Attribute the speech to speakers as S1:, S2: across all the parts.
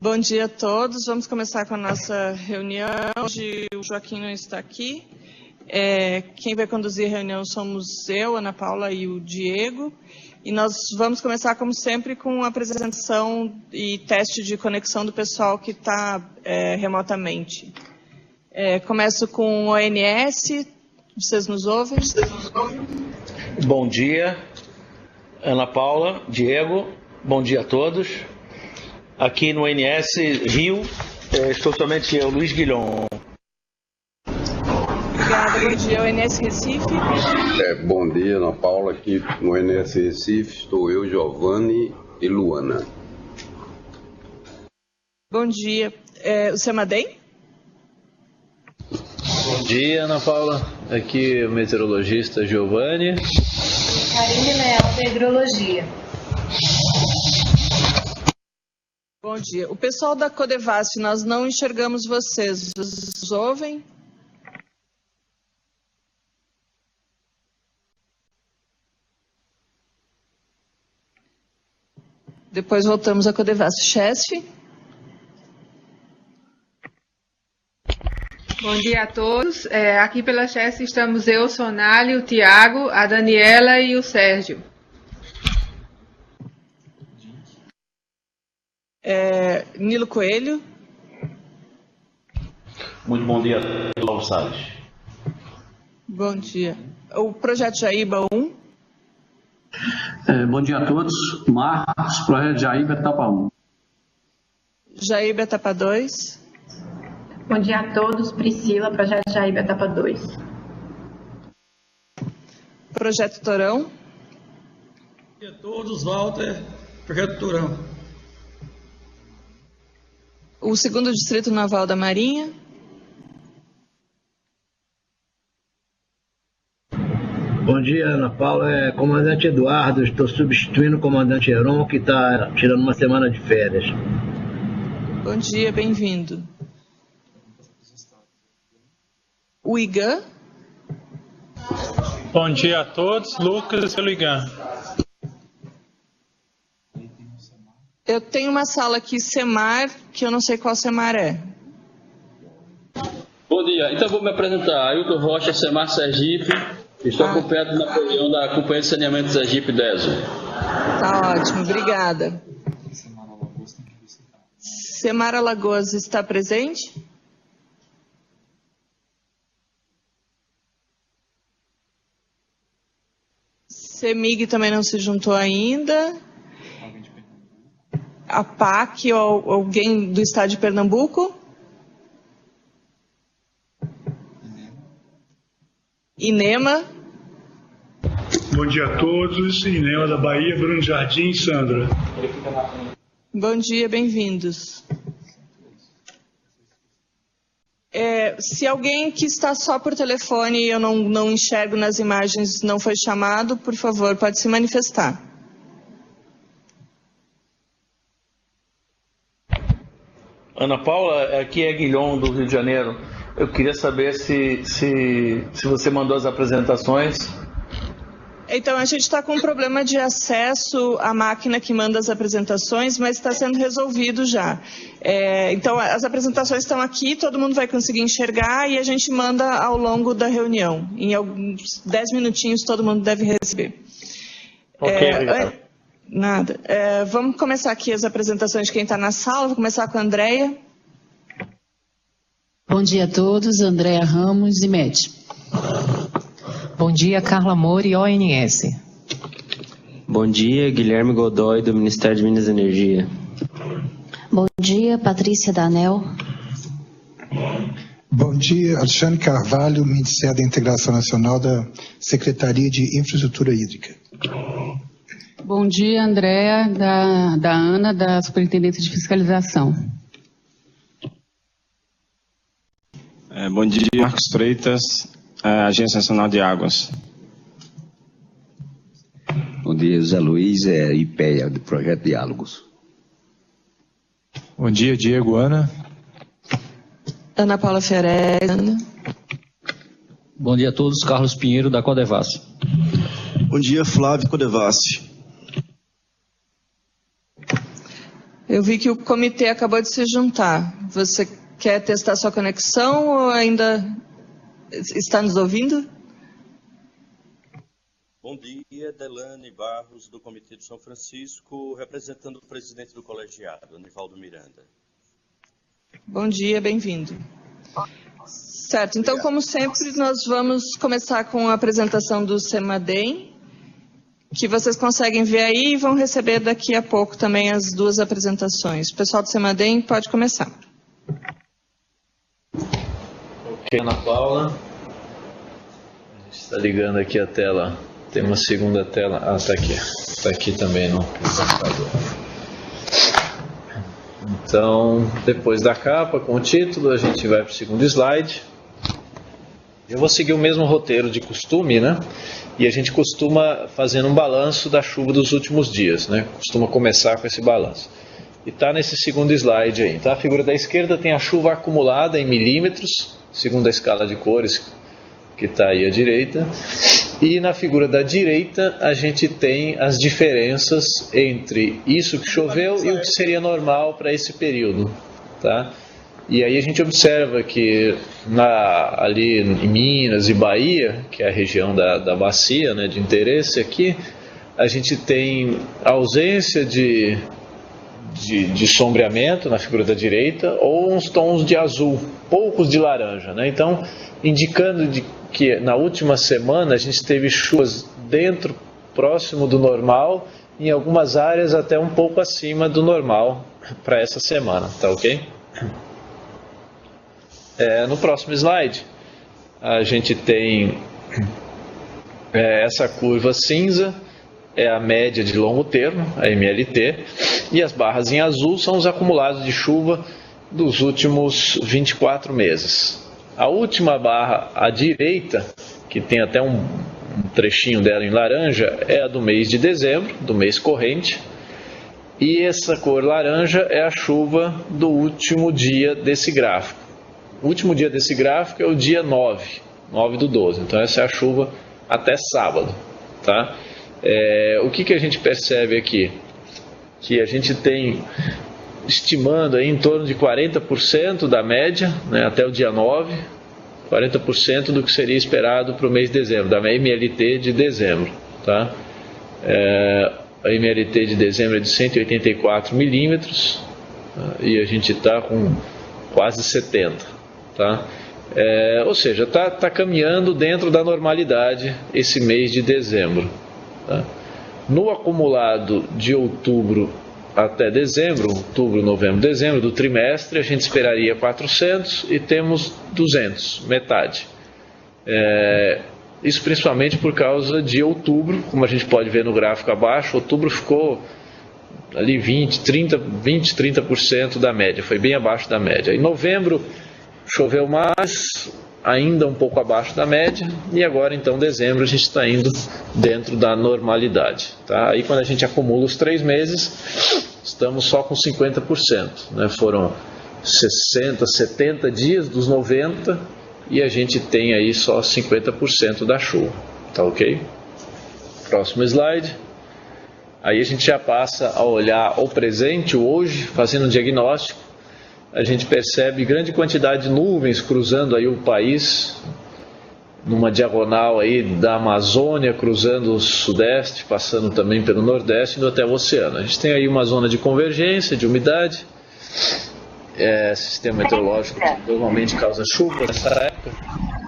S1: Bom dia a todos. Vamos começar com a nossa reunião. Hoje o Joaquim não está aqui. Quem vai conduzir a reunião somos eu, Ana Paula e o Diego. E nós vamos começar, como sempre, com a apresentação e teste de conexão do pessoal que está remotamente. Começo com o ONS. Vocês nos ouvem?
S2: Bom dia, Ana Paula, Diego. Bom dia a todos. Aqui no ONS Rio, estou somente eu, Luiz Guilhom.
S1: Obrigada. Bom dia, ONS Recife.
S3: Bom dia, Ana Paula. Aqui no ONS Recife estou eu, Giovanni e Luana.
S1: Bom dia. O Semadem?
S4: Bom dia, Ana Paula. Aqui o meteorologista Giovanni.
S5: Karine Leal, da Hidrologia.
S1: Bom dia. O pessoal da Codevasf, nós não enxergamos vocês. Vocês nos ouvem? Depois voltamos à Codevasf. Chesf?
S6: Bom dia a todos. Aqui pela Chesf estamos eu, Sonali, o Tiago, a Daniela e o Sérgio.
S1: Nilo Coelho.
S7: Muito bom dia a todos, Salles.
S1: Bom dia. O Projeto Jaíba 1.
S8: Bom dia a todos. Marcos, Projeto Jaíba, etapa 1.
S1: Jaíba, etapa 2.
S5: Bom dia a todos. Priscila, Projeto Jaíba, etapa 2.
S1: Projeto Torão.
S9: Bom dia a todos. Walter, Projeto Torão.
S1: O 2º Distrito Naval da Marinha.
S10: Bom dia, Ana Paula. Comandante Eduardo, estou substituindo o comandante Heron, que está tirando uma semana de férias.
S1: Bom dia, bem-vindo. O IGAN.
S11: Bom dia a todos, Lucas pelo IGAN.
S1: Eu tenho uma sala aqui, SEMAR, que eu não sei qual SEMAR é.
S12: Bom dia, então vou me apresentar. Ailton Rocha, SEMAR Sergipe. Estou acompanhado do Napoleão da Companhia de Saneamento Sergipe DESO.
S1: Tá ótimo, obrigada. SEMAR Alagoas está presente? CEMIG também não se juntou ainda. A PAC ou alguém do estado de Pernambuco? INEMA.
S13: Bom dia a todos. INEMA da Bahia, Bruno Jardim e Sandra.
S1: Bom dia, bem-vindos. Se alguém que está só por telefone e eu não enxergo nas imagens não foi chamado, por favor, pode se manifestar.
S2: Ana Paula, aqui é Guilhom do Rio de Janeiro. Eu queria saber se você mandou as apresentações.
S1: Então, a gente está com um problema de acesso à máquina que manda as apresentações, mas está sendo resolvido já. Então, as apresentações estão aqui, todo mundo vai conseguir enxergar e a gente manda ao longo da reunião. Em alguns 10 minutinhos todo mundo deve receber.
S2: Ok, obrigado.
S1: Nada. Vamos começar aqui as apresentações de quem está na sala. Vou começar com a Andréia.
S14: Bom dia a todos. Andréia Ramos, IMET.
S15: Bom dia, Carla Moura, ONS.
S16: Bom dia, Guilherme Godoy, do Ministério de Minas e Energia.
S17: Bom dia, Patrícia da ANEEL.
S18: Bom dia, Alexandre Carvalho, Ministério da Integração Nacional da Secretaria de Infraestrutura Hídrica.
S19: Bom dia, Andréa, da ANA, da Superintendência de Fiscalização.
S20: Bom dia, Marcos Freitas, Agência Nacional de Águas.
S6: Bom dia, Zé Luiz, IPEA, do Projeto Diálogos.
S5: Bom dia, Diego, Ana.
S1: Ana Paula Ferreira.
S7: Bom dia a todos, Carlos Pinheiro, da Codevasf.
S10: Bom dia, Flávio Codevasf.
S1: Eu vi que o comitê acabou de se juntar. Você quer testar sua conexão ou ainda está nos ouvindo?
S21: Bom dia, Delane Barros, do Comitê de São Francisco, representando o presidente do colegiado, Anivaldo Miranda.
S1: Bom dia, bem-vindo. Certo, então, como sempre, nós vamos começar com a apresentação do CEMADEM, que vocês conseguem ver aí e vão receber daqui a pouco também as duas apresentações. O pessoal do CEMADEM pode começar.
S4: Ok, Ana Paula. A gente está ligando aqui a tela. Tem uma segunda tela. Ah, está aqui. Está aqui também no computador. Então, depois da capa com o título, a gente vai para o segundo slide. Eu vou seguir o mesmo roteiro de costume, né? E a gente costuma fazer um balanço da chuva dos últimos dias, né? Costuma começar com esse balanço. E está nesse segundo slide aí. Tá? A figura da esquerda tem a chuva acumulada em milímetros, segundo a escala de cores que está aí à direita. E na figura da direita a gente tem as diferenças entre isso que choveu e o que seria normal para esse período, tá? E aí a gente observa que ali em Minas e Bahia, que é a região da bacia, né, de interesse aqui, a gente tem ausência de sombreamento na figura da direita ou uns tons de azul, poucos de laranja, né? Então, indicando que na última semana a gente teve chuvas próximo do normal, em algumas áreas até um pouco acima do normal para essa semana, tá ok? No próximo slide, a gente tem essa curva cinza, é a média de longo termo, a MLT, e as barras em azul são os acumulados de chuva dos últimos 24 meses. A última barra à direita, que tem até um trechinho dela em laranja, é a do mês de dezembro, do mês corrente, e essa cor laranja é a chuva do último dia desse gráfico. O último dia desse gráfico é o dia 9 do 12, então essa é a chuva até sábado, tá? O que a gente percebe aqui? Que a gente tem, estimando aí em torno de 40% da média, né, até o dia 9, 40% do que seria esperado para o mês de dezembro, da MLT de dezembro, tá? A MLT de dezembro é de 184 milímetros, e a gente está com quase 70, tá? Ou seja, está caminhando dentro da normalidade esse mês de dezembro, tá? No acumulado de outubro até dezembro, outubro, novembro, dezembro, do trimestre, a gente esperaria 400 e temos 200, metade. Isso principalmente por causa de outubro, como a gente pode ver no gráfico abaixo, outubro ficou ali 30% da média, foi bem abaixo da média. Em novembro choveu mais, ainda um pouco abaixo da média, e agora então dezembro a gente está indo dentro da normalidade, tá? Aí quando a gente acumula os 3 meses, estamos só com 50%, né? Foram 60, 70 dias dos 90 e a gente tem aí só 50% da chuva, tá ok? Próximo slide. Aí a gente já passa a olhar o presente, o hoje, fazendo um diagnóstico. A gente percebe grande quantidade de nuvens cruzando aí o país, numa diagonal aí da Amazônia, cruzando o sudeste, passando também pelo nordeste, indo até o oceano. A gente tem aí uma zona de convergência, de umidade, sistema meteorológico que normalmente causa chuva nessa época,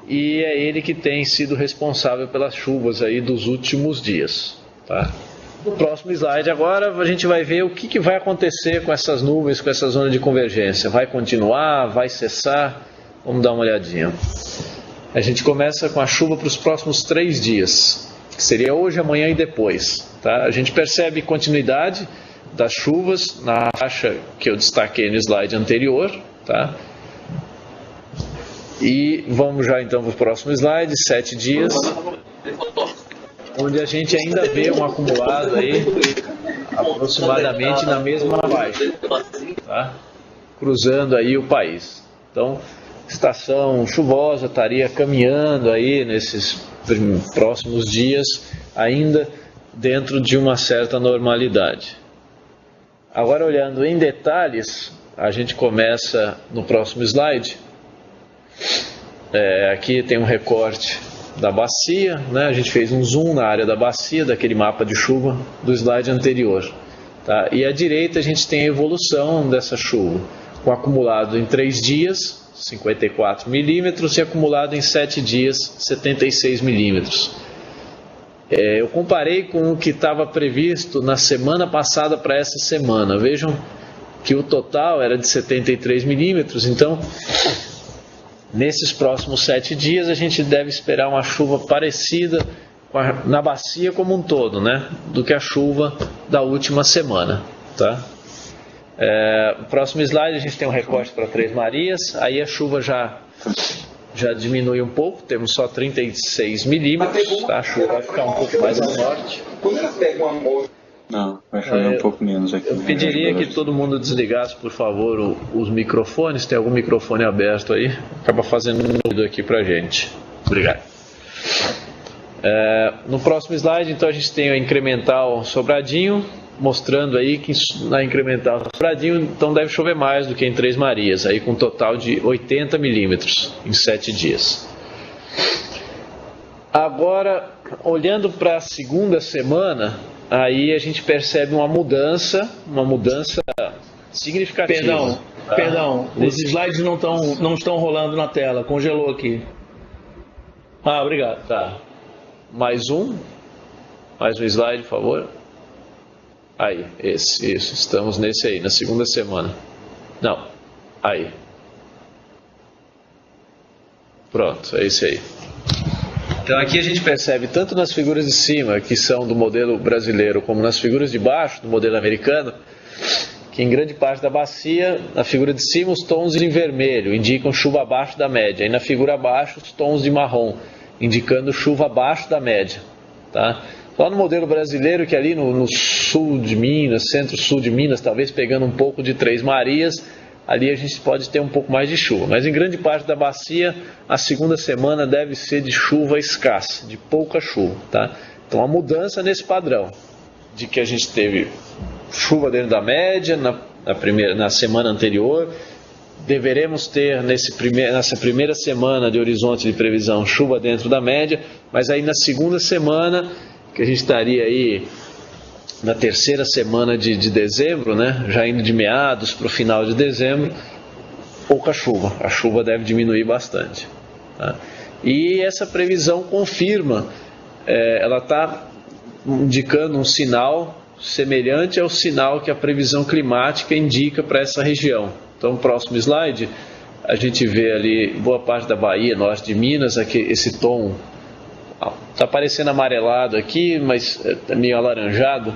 S4: e é ele que tem sido responsável pelas chuvas aí dos últimos dias, tá? No próximo slide agora a gente vai ver o que vai acontecer com essas nuvens, com essa zona de convergência. Vai continuar? Vai cessar? Vamos dar uma olhadinha. A gente começa com a chuva para os próximos 3 dias, que seria hoje, amanhã e depois, tá? A gente percebe continuidade das chuvas na faixa que eu destaquei no slide anterior, tá? E vamos já então para o próximo slide, 7 dias, onde a gente ainda vê um acumulado aí aproximadamente na mesma faixa, tá? Cruzando aí o país. Então, estação chuvosa estaria caminhando aí nesses próximos dias, ainda dentro de uma certa normalidade. Agora, olhando em detalhes, a gente começa no próximo slide. Aqui tem um recorte da bacia, né? A gente fez um zoom na área da bacia, daquele mapa de chuva do slide anterior. Tá? E à direita a gente tem a evolução dessa chuva, com acumulado em 3 dias, 54 milímetros, e acumulado em 7 dias, 76 milímetros. Eu comparei com o que estava previsto na semana passada para essa semana. Vejam que o total era de 73 milímetros, então nesses próximos 7 dias a gente deve esperar uma chuva parecida na bacia como um todo, né, do que a chuva da última semana. Tá? No próximo slide a gente tem um recorte para Três Marias, aí a chuva já diminui um pouco, temos só 36 milímetros, tá? A chuva vai ficar um pouco mais ao norte.
S20: Não, vai chover um pouco menos aqui.
S4: Eu pediria que todo mundo desligasse, por favor, os microfones. Tem algum microfone aberto aí? Acaba fazendo um aqui pra gente. Obrigado. No próximo slide, então, a gente tem o incremental Sobradinho, mostrando aí que na incremental Sobradinho, então, deve chover mais do que em Três Marias, aí com um total de 80 milímetros em 7 dias. Agora, olhando para a segunda semana, aí a gente percebe uma mudança significativa.
S2: Perdão, os slides não estão rolando na tela, congelou aqui. Obrigado.
S4: Tá. Mais um slide, por favor. Aí, isso, estamos nesse aí, na segunda semana. Não, aí. Pronto, é esse aí. Então aqui a gente percebe tanto nas figuras de cima, que são do modelo brasileiro, como nas figuras de baixo, do modelo americano, que em grande parte da bacia, na figura de cima, os tons em vermelho indicam chuva abaixo da média, e na figura abaixo, os tons de marrom, indicando chuva abaixo da média. Tá? Só no modelo brasileiro, que ali no sul de Minas, centro-sul de Minas, talvez pegando um pouco de Três Marias, ali a gente pode ter um pouco mais de chuva. Mas em grande parte da bacia, a segunda semana deve ser de chuva escassa, de pouca chuva. Tá? Então, a mudança nesse padrão, de que a gente teve chuva dentro da média na semana anterior, deveremos ter nessa primeira semana de horizonte de previsão chuva dentro da média, mas aí na segunda semana, que a gente estaria aí na terceira semana de dezembro, né, já indo de meados para o final de dezembro, pouca chuva. A chuva deve diminuir bastante. Tá? E essa previsão confirma, ela está indicando um sinal semelhante ao sinal que a previsão climática indica para essa região. Então, no próximo slide, a gente vê ali boa parte da Bahia, norte de Minas, aqui, esse tom está parecendo amarelado aqui, mas é meio alaranjado,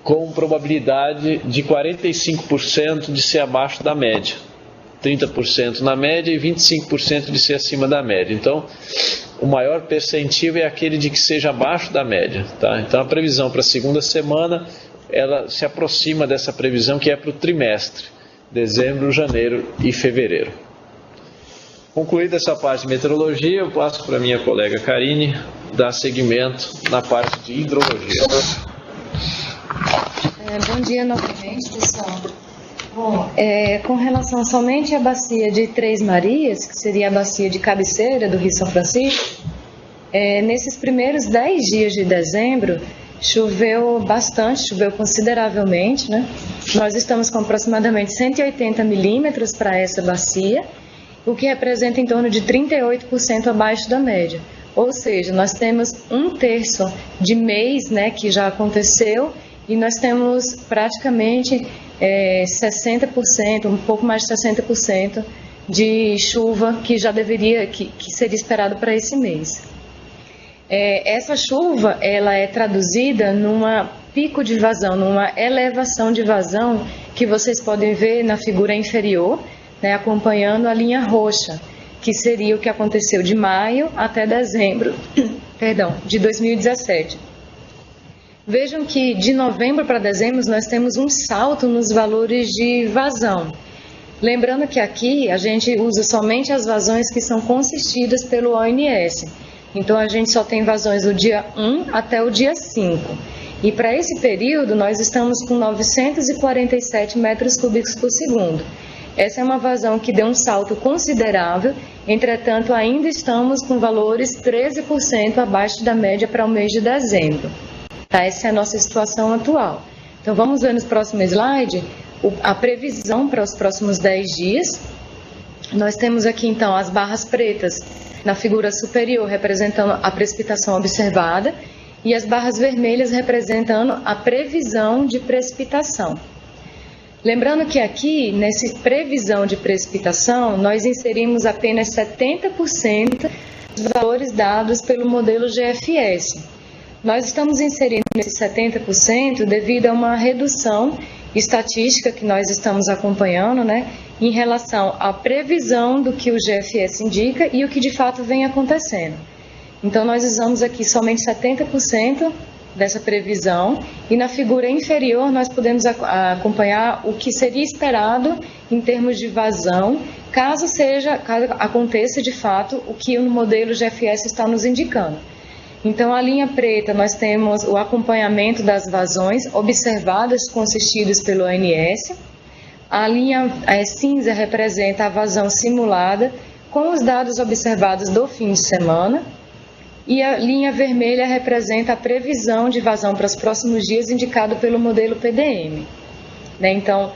S4: com probabilidade de 45% de ser abaixo da média, 30% na média e 25% de ser acima da média. Então, o maior percentil é aquele de que seja abaixo da média. Tá? Então, a previsão para a segunda semana, ela se aproxima dessa previsão que é para o trimestre, dezembro, janeiro e fevereiro. Concluída essa parte de meteorologia, eu passo para a minha colega Karine dar seguimento na parte de hidrologia.
S3: Bom dia novamente, pessoal. Bom, com relação somente à bacia de Três Marias, que seria a bacia de cabeceira do Rio São Francisco, nesses primeiros 10 dias de dezembro, choveu bastante, choveu consideravelmente, né? Nós estamos com aproximadamente 180 milímetros para essa bacia, o que representa em torno de 38% abaixo da média. Ou seja, nós temos 1/3 de mês, né, que já aconteceu, e nós temos praticamente 60%, um pouco mais de 60% de chuva que já deveria, que seria esperado para esse mês. Essa chuva, ela é traduzida numa pico de vazão, numa elevação de vazão que vocês podem ver na figura inferior, né, acompanhando a linha roxa, que seria o que aconteceu de maio até dezembro, de 2017. Vejam que de novembro para dezembro nós temos um salto nos valores de vazão. Lembrando que aqui a gente usa somente as vazões que são consistidas pelo ONS. Então a gente só tem vazões do dia 1 até o dia 5. E para esse período, nós estamos com 947 metros cúbicos por segundo. Essa é uma vazão que deu um salto considerável, entretanto, ainda estamos com valores 13% abaixo da média para o mês de dezembro. Tá? Essa é a nossa situação atual. Então, vamos ver no próximo slide a previsão para os próximos 10 dias. Nós temos aqui, então, as barras pretas na figura superior, representando a precipitação observada, e as barras vermelhas representando a previsão de precipitação. Lembrando que aqui, nessa previsão de precipitação, nós inserimos apenas 70% dos valores dados pelo modelo GFS. Nós estamos inserindo esses 70% devido a uma redução estatística que nós estamos acompanhando, né, em relação à previsão do que o GFS indica e o que de fato vem acontecendo. Então, nós usamos aqui somente 70% dessa previsão, e na figura inferior nós podemos acompanhar o que seria esperado em termos de vazão, caso aconteça de fato o que o modelo GFS está nos indicando. Então, a linha preta, nós temos o acompanhamento das vazões observadas consistidas pelo ONS, a linha cinza representa a vazão simulada com os dados observados do fim de semana, e a linha vermelha representa a previsão de vazão para os próximos dias indicado pelo modelo PDM. Então,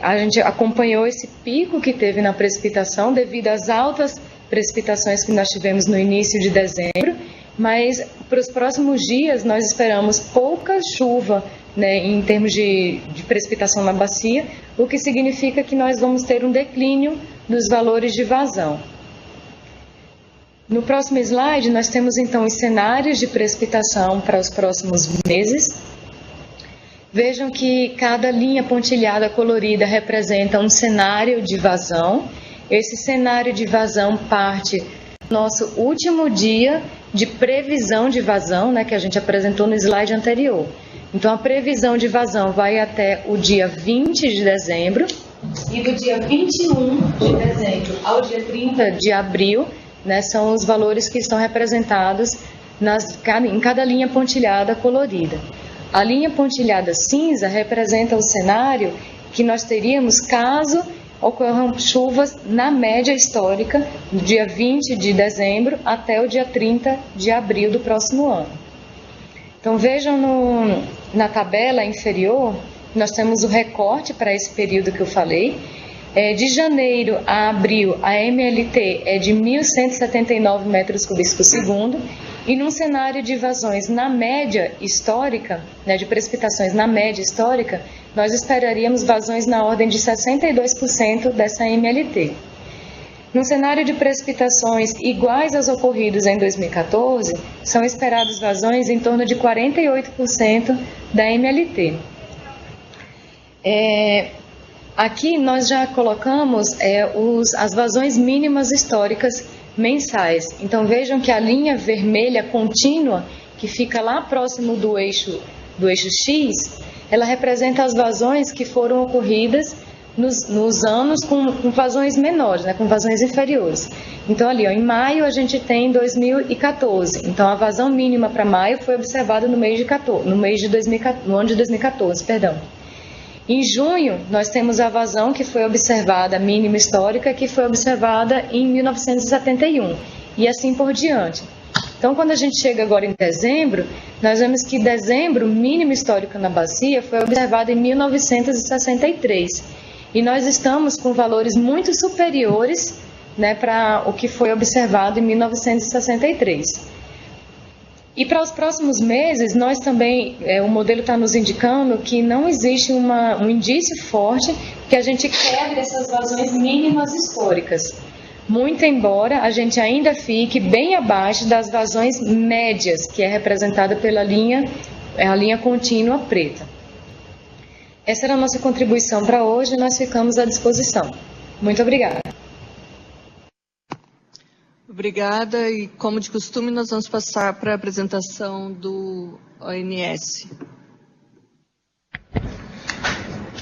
S3: a gente acompanhou esse pico que teve na precipitação devido às altas precipitações que nós tivemos no início de dezembro, mas para os próximos dias nós esperamos pouca chuva, né, em termos de precipitação na bacia, o que significa que nós vamos ter um declínio dos valores de vazão. No próximo slide, nós temos então os cenários de precipitação para os próximos meses. Vejam que cada linha pontilhada colorida representa um cenário de vazão. Esse cenário de vazão parte do nosso último dia de previsão de vazão, né, que a gente apresentou no slide anterior. Então, a previsão de vazão vai até o dia 20 de dezembro, e do dia 21 de dezembro ao dia 30 de abril, né, são os valores que estão representados em cada linha pontilhada colorida. A linha pontilhada cinza representa o cenário que nós teríamos caso ocorram chuvas na média histórica do dia 20 de dezembro até o dia 30 de abril do próximo ano. Então, vejam na tabela inferior, nós temos o recorte para esse período que eu falei. De janeiro a abril, a MLT é de 1.179 metros cúbicos por segundo, e num cenário de vazões na média histórica, né, de precipitações na média histórica, nós esperaríamos vazões na ordem de 62% dessa MLT. Num cenário de precipitações iguais aos ocorridos em 2014, são esperadas vazões em torno de 48% da MLT. Aqui nós já colocamos as vazões mínimas históricas mensais. Então, vejam que a linha vermelha contínua, que fica lá próximo do eixo X, ela representa as vazões que foram ocorridas nos anos com vazões menores, né, com vazões inferiores. Então, ali, em maio, a gente tem 2014. Então, a vazão mínima para maio foi observada no ano de 2014, perdão. Em junho, nós temos a vazão que foi observada, a mínima histórica, que foi observada em 1971, e assim por diante. Então, quando a gente chega agora em dezembro, nós vemos que dezembro, mínimo histórico na bacia, foi observado em 1963. E nós estamos com valores muito superiores, né, para o que foi observado em 1963. E para os próximos meses, nós também, o modelo está nos indicando que não existe um indício forte que a gente quebre essas vazões mínimas históricas. Muito embora a gente ainda fique bem abaixo das vazões médias, que é representada pela linha contínua preta. Essa era a nossa contribuição para hoje, nós ficamos à disposição. Muito obrigada.
S1: Obrigada, e como de costume, nós vamos passar para a apresentação do ONS.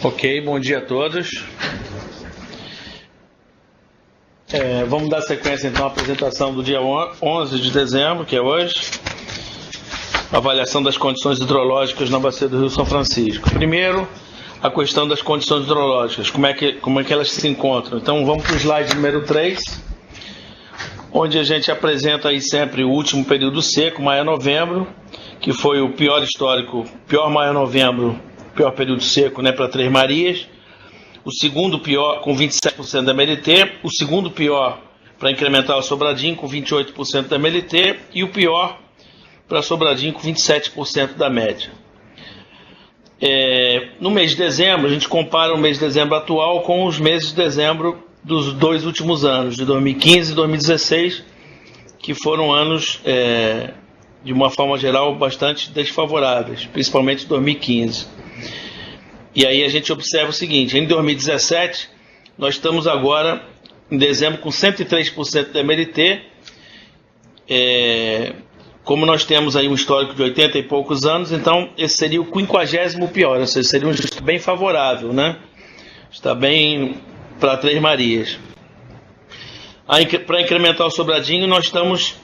S2: Ok, bom dia a todos. Vamos dar sequência então à apresentação do dia 11 de dezembro, que é hoje. avaliação das condições hidrológicas na bacia do Rio São Francisco. Primeiro, a questão das condições hidrológicas, como é que elas se encontram. Então, vamos para o slide número 3, onde a gente apresenta aí sempre o último período seco, maio a novembro, que foi o pior histórico, pior maio a novembro, pior período seco, né, para Três Marias. O segundo pior, com 27% da MLT, o segundo pior para Incremental Sobradinho, com 28% da MLT, e o pior para Sobradinho, com 27% da média. No mês de dezembro, a gente compara o mês de dezembro atual com os meses de dezembro dos 2 últimos anos, de 2015 e 2016, que foram anos, de uma forma geral, bastante desfavoráveis, principalmente 2015. E aí a gente observa o seguinte: em 2017, nós estamos agora, em dezembro, com 103% da MLT, como nós temos aí um histórico de 80 e poucos anos, então esse seria o 50º pior, ou seja, seria um histórico bem favorável, né? Está bem para Três Marias. Para incrementar o Sobradinho, nós estamos,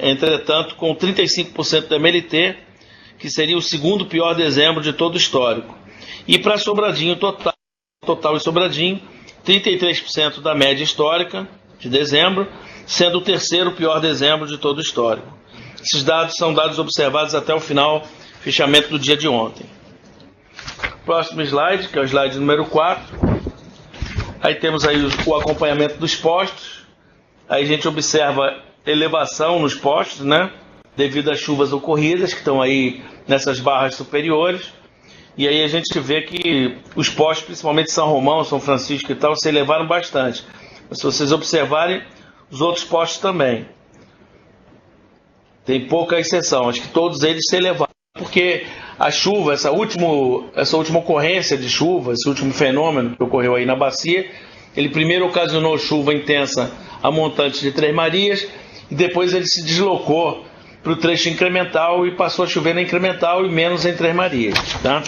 S2: entretanto, com 35% da MLT, que seria o segundo pior dezembro de todo o histórico. E para Sobradinho, total e Sobradinho, 33% da média histórica de dezembro, sendo o terceiro pior dezembro de todo o histórico. Esses dados são dados observados até o final, fechamento do dia de ontem. Próximo slide, que é o slide número 4. Aí temos aí o acompanhamento dos postos. Aí a gente observa elevação nos postos, né? Devido às chuvas ocorridas, que estão aí nessas barras superiores. E aí a gente vê que os postos, principalmente São Romão, São Francisco e tal, se elevaram bastante. Mas se vocês observarem, os outros postos também. Tem pouca exceção, acho que todos eles se elevaram, porque a chuva, essa última ocorrência de chuva, esse último fenômeno que ocorreu aí na bacia, ele primeiro ocasionou chuva intensa a montantes de Três Marias, e depois ele se deslocou para o trecho incremental e passou a chover na incremental e menos em Três Marias, tá?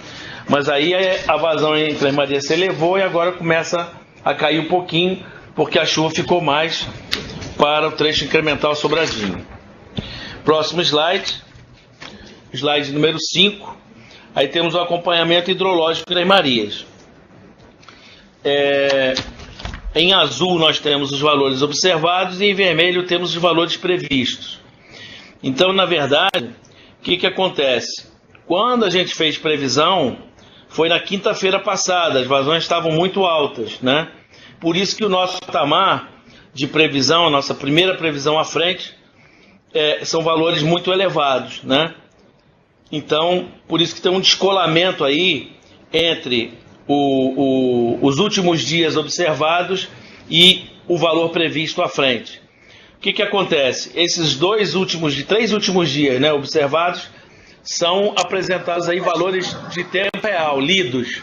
S2: Mas aí a vazão em Três Marias se elevou e agora começa a cair um pouquinho, porque a chuva ficou mais para o trecho incremental Sobradinho. Próximo slide, slide número 5, aí temos o acompanhamento hidrológico de Três Marias. Em azul nós temos os valores observados e em vermelho temos os valores previstos. Então, na verdade, o que acontece? Quando a gente fez previsão, foi na quinta-feira passada, as vazões estavam muito altas, né? Por isso que o nosso patamar de previsão, a nossa primeira previsão à frente, são valores muito elevados, né? Então, por isso que tem um descolamento aí entre os últimos dias observados e o valor previsto à frente. O que acontece? Esses três últimos dias, né, observados, são apresentados aí valores de tempo real, lidos.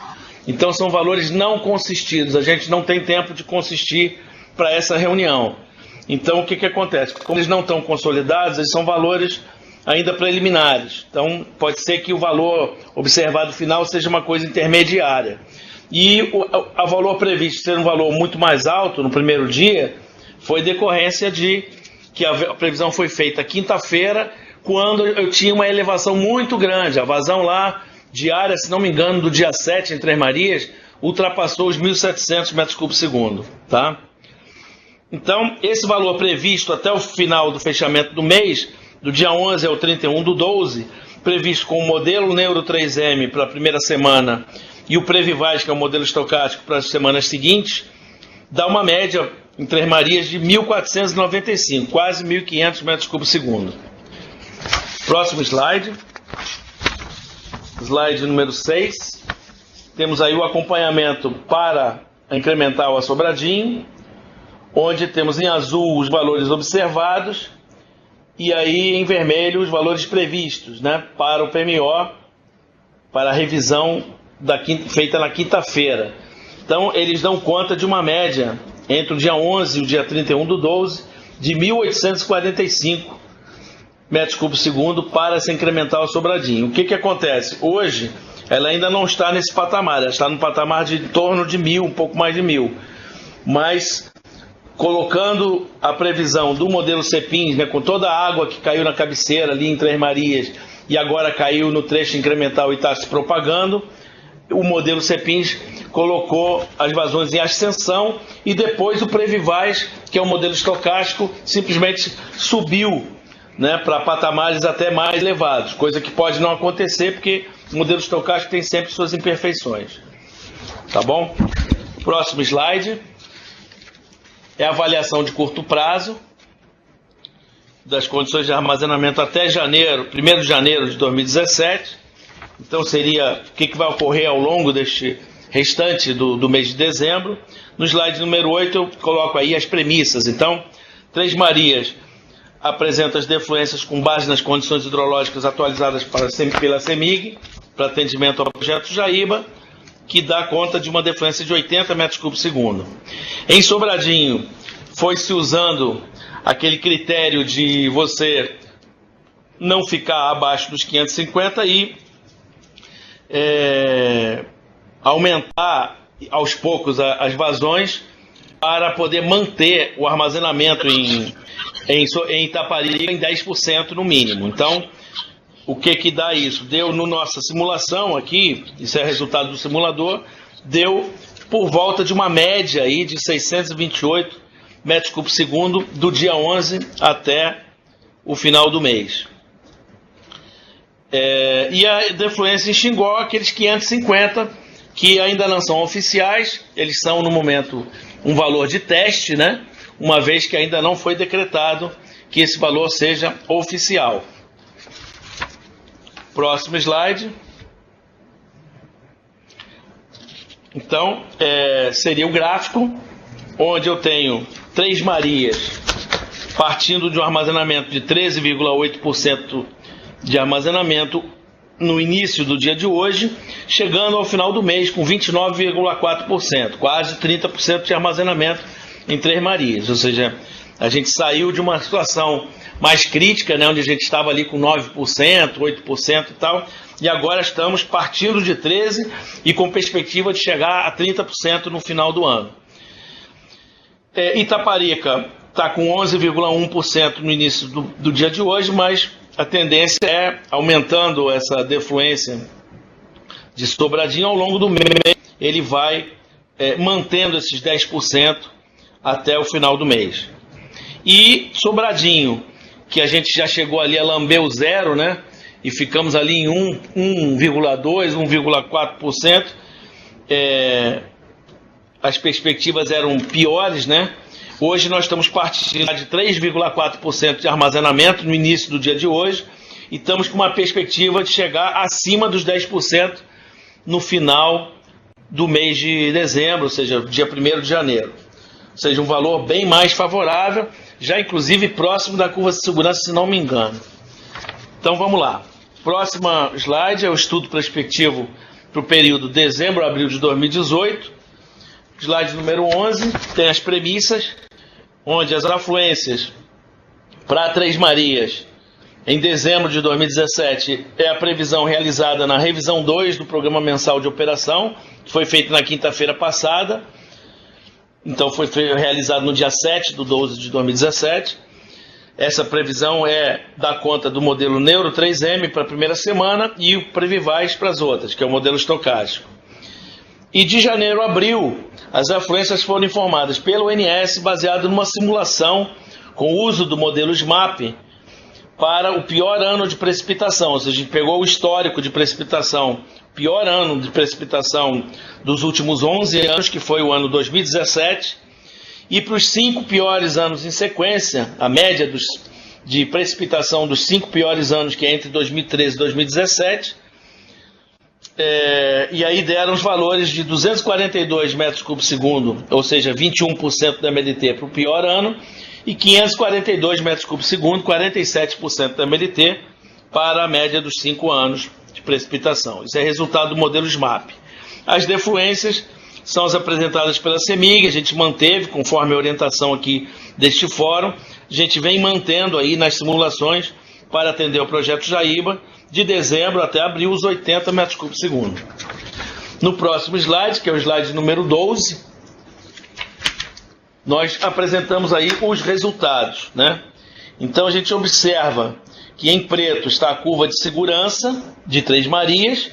S2: Então são valores não consistidos, a gente não tem tempo de consistir para essa reunião. Então o que acontece? Como eles não estão consolidados, eles são valores ainda preliminares. Então pode ser que o valor observado final seja uma coisa intermediária. E o valor previsto ser um valor muito mais alto no primeiro dia foi decorrência de que a previsão foi feita quinta-feira, quando eu tinha uma elevação muito grande. A vazão lá diária, se não me engano, do dia 7 em Três Marias, ultrapassou os 1.700 metros cúbicos segundo, tá? Então, esse valor previsto até o final do fechamento do mês, do dia 11 ao 31 do 12, previsto com o modelo Neuro 3M para a primeira semana e o Previvaz, que é o modelo estocástico para as semanas seguintes, dá uma média em Três Marias de 1.495, quase 1.500 metros cúbicos segundo. Próximo slide. Slide número 6. Temos aí o acompanhamento para a incremental a Sobradinho, onde temos em azul os valores observados e aí em vermelho os valores previstos, né, para o PMO, para a revisão feita na quinta-feira. Então, eles dão conta de uma média entre o dia 11 e o dia 31 do 12 de 1.845 metros cúbicos segundo para essa incremental Sobradinho. O que acontece? Hoje, ela ainda não está nesse patamar, ela está no patamar de em torno de 1.000, um pouco mais de 1.000. Mas, colocando a previsão do modelo CEPINS, né, com toda a água que caiu na cabeceira ali em Três Marias e agora caiu no trecho incremental e está se propagando. O modelo CEPINS colocou as vazões em ascensão e depois o Previvais, que é o modelo estocástico, simplesmente subiu, né, para patamares até mais elevados, coisa que pode não acontecer porque o modelo estocástico tem sempre suas imperfeições. Tá bom? Próximo slide é a avaliação de curto prazo das condições de armazenamento até janeiro, 1º de janeiro de 2017. Então seria o que vai ocorrer ao longo deste restante do mês de dezembro. No slide número 8 eu coloco aí as premissas. Então, Três Marias apresenta as defluências com base nas condições hidrológicas atualizadas pela CEMIG, para atendimento ao projeto Jaíba, que dá conta de uma defluência de 80 metros cúbicos segundo. Em Sobradinho, foi-se usando aquele critério de você não ficar abaixo dos 550 e aumentar aos poucos as vazões para poder manter o armazenamento em Itaparica em 10% no mínimo. Então, o que dá isso? Deu na nossa simulação aqui, isso é resultado do simulador, deu por volta de uma média aí de 628 metros cúbicos segundo do dia 11 até o final do mês. E a defluência em Xingó, aqueles 550, que ainda não são oficiais, eles são no momento um valor de teste, né? Uma vez que ainda não foi decretado que esse valor seja oficial. Próximo slide. Então, seria o gráfico, onde eu tenho Três Marias partindo de um armazenamento de 13,8% de armazenamento no início do dia de hoje, chegando ao final do mês com 29,4%, quase 30% de armazenamento em Três Marias. Ou seja, a gente saiu de uma situação mais crítica, né, onde a gente estava ali com 9%, 8% e tal, e agora estamos partindo de 13% e com perspectiva de chegar a 30% no final do ano. Itaparica está com 11,1% no início do dia de hoje, mas a tendência é aumentando essa defluência de Sobradinho ao longo do mês. Ele vai mantendo esses 10% até o final do mês. E Sobradinho, que a gente já chegou ali a lamber o zero, né? E ficamos ali em 1,2%, 1,4%. As perspectivas eram piores, né? Hoje nós estamos partindo de 3,4% de armazenamento no início do dia de hoje e estamos com uma perspectiva de chegar acima dos 10% no final do mês de dezembro, ou seja, dia 1º de janeiro. Ou seja, um valor bem mais favorável, já inclusive próximo da curva de segurança, se não me engano. Então vamos lá. Próxima slide é o estudo prospectivo para o período dezembro-abril de 2018. Slide número 11 tem as premissas, onde as afluências para Três Marias em dezembro de 2017 é a previsão realizada na revisão 2 do Programa Mensal de Operação, que foi feita na quinta-feira passada. Então foi realizado no dia 7/12 de 2017. Essa previsão dá conta do modelo Neuro 3M para a primeira semana e o Previvais para as outras, que é o modelo estocástico. E de janeiro a abril, as afluências foram informadas pelo ONS baseado numa simulação com o uso do modelo SMAP para o pior ano de precipitação. Ou seja, a gente pegou o histórico de precipitação, pior ano de precipitação dos últimos 11 anos, que foi o ano 2017, e para os 5 piores anos em sequência, a média de precipitação dos 5 piores anos, que é entre 2013 e 2017, e aí deram os valores de 242 metros cúbicos segundo, ou seja, 21% da MLT para o pior ano, e 542 metros cúbicos segundo, 47% da MLT para a média dos 5 anos de precipitação. Isso é resultado do modelo SMAP. As defluências são as apresentadas pela CEMIG, a gente manteve, conforme a orientação aqui deste fórum, a gente vem mantendo aí nas simulações para atender o projeto Jaíba, de dezembro até abril, os 80 metros cúbicos segundo. No próximo slide, que é o slide número 12, nós apresentamos aí os resultados, né? Então a gente observa que em preto está a curva de segurança de Três Marias,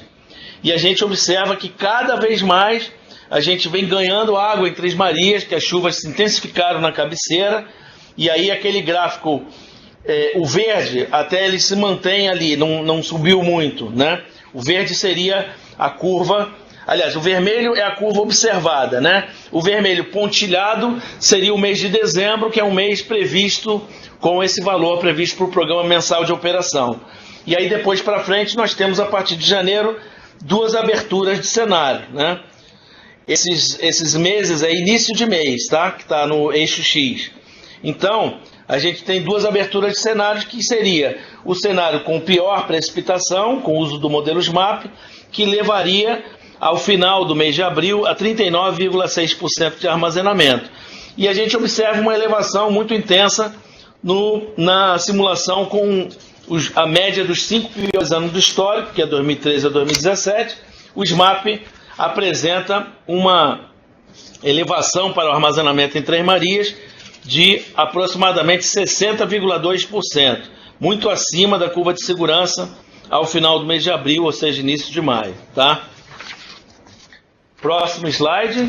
S2: e a gente observa que cada vez mais a gente vem ganhando água em Três Marias, que as chuvas se intensificaram na cabeceira, e aí aquele gráfico, o verde, até ele se mantém ali, não subiu muito, né? O verde seria a curva, aliás, o vermelho é a curva observada, né? O vermelho pontilhado seria o mês de dezembro, que é um mês previsto com esse valor previsto para o programa mensal de operação. E aí depois para frente nós temos, a partir de janeiro, duas aberturas de cenário, né? Esses meses é início de mês, tá? Que está no eixo X. Então, a gente tem duas aberturas de cenários, que seria o cenário com pior precipitação, com o uso do modelo SMAP, que levaria ao final do mês de abril a 39,6% de armazenamento. E a gente observa uma elevação muito intensa na simulação com a média dos 5 piores anos do histórico, que é 2013 a 2017. O SMAP apresenta uma elevação para o armazenamento em Três Marias de aproximadamente 60,2%, muito acima da curva de segurança ao final do mês de abril, ou seja, início de maio, tá? Próximo slide,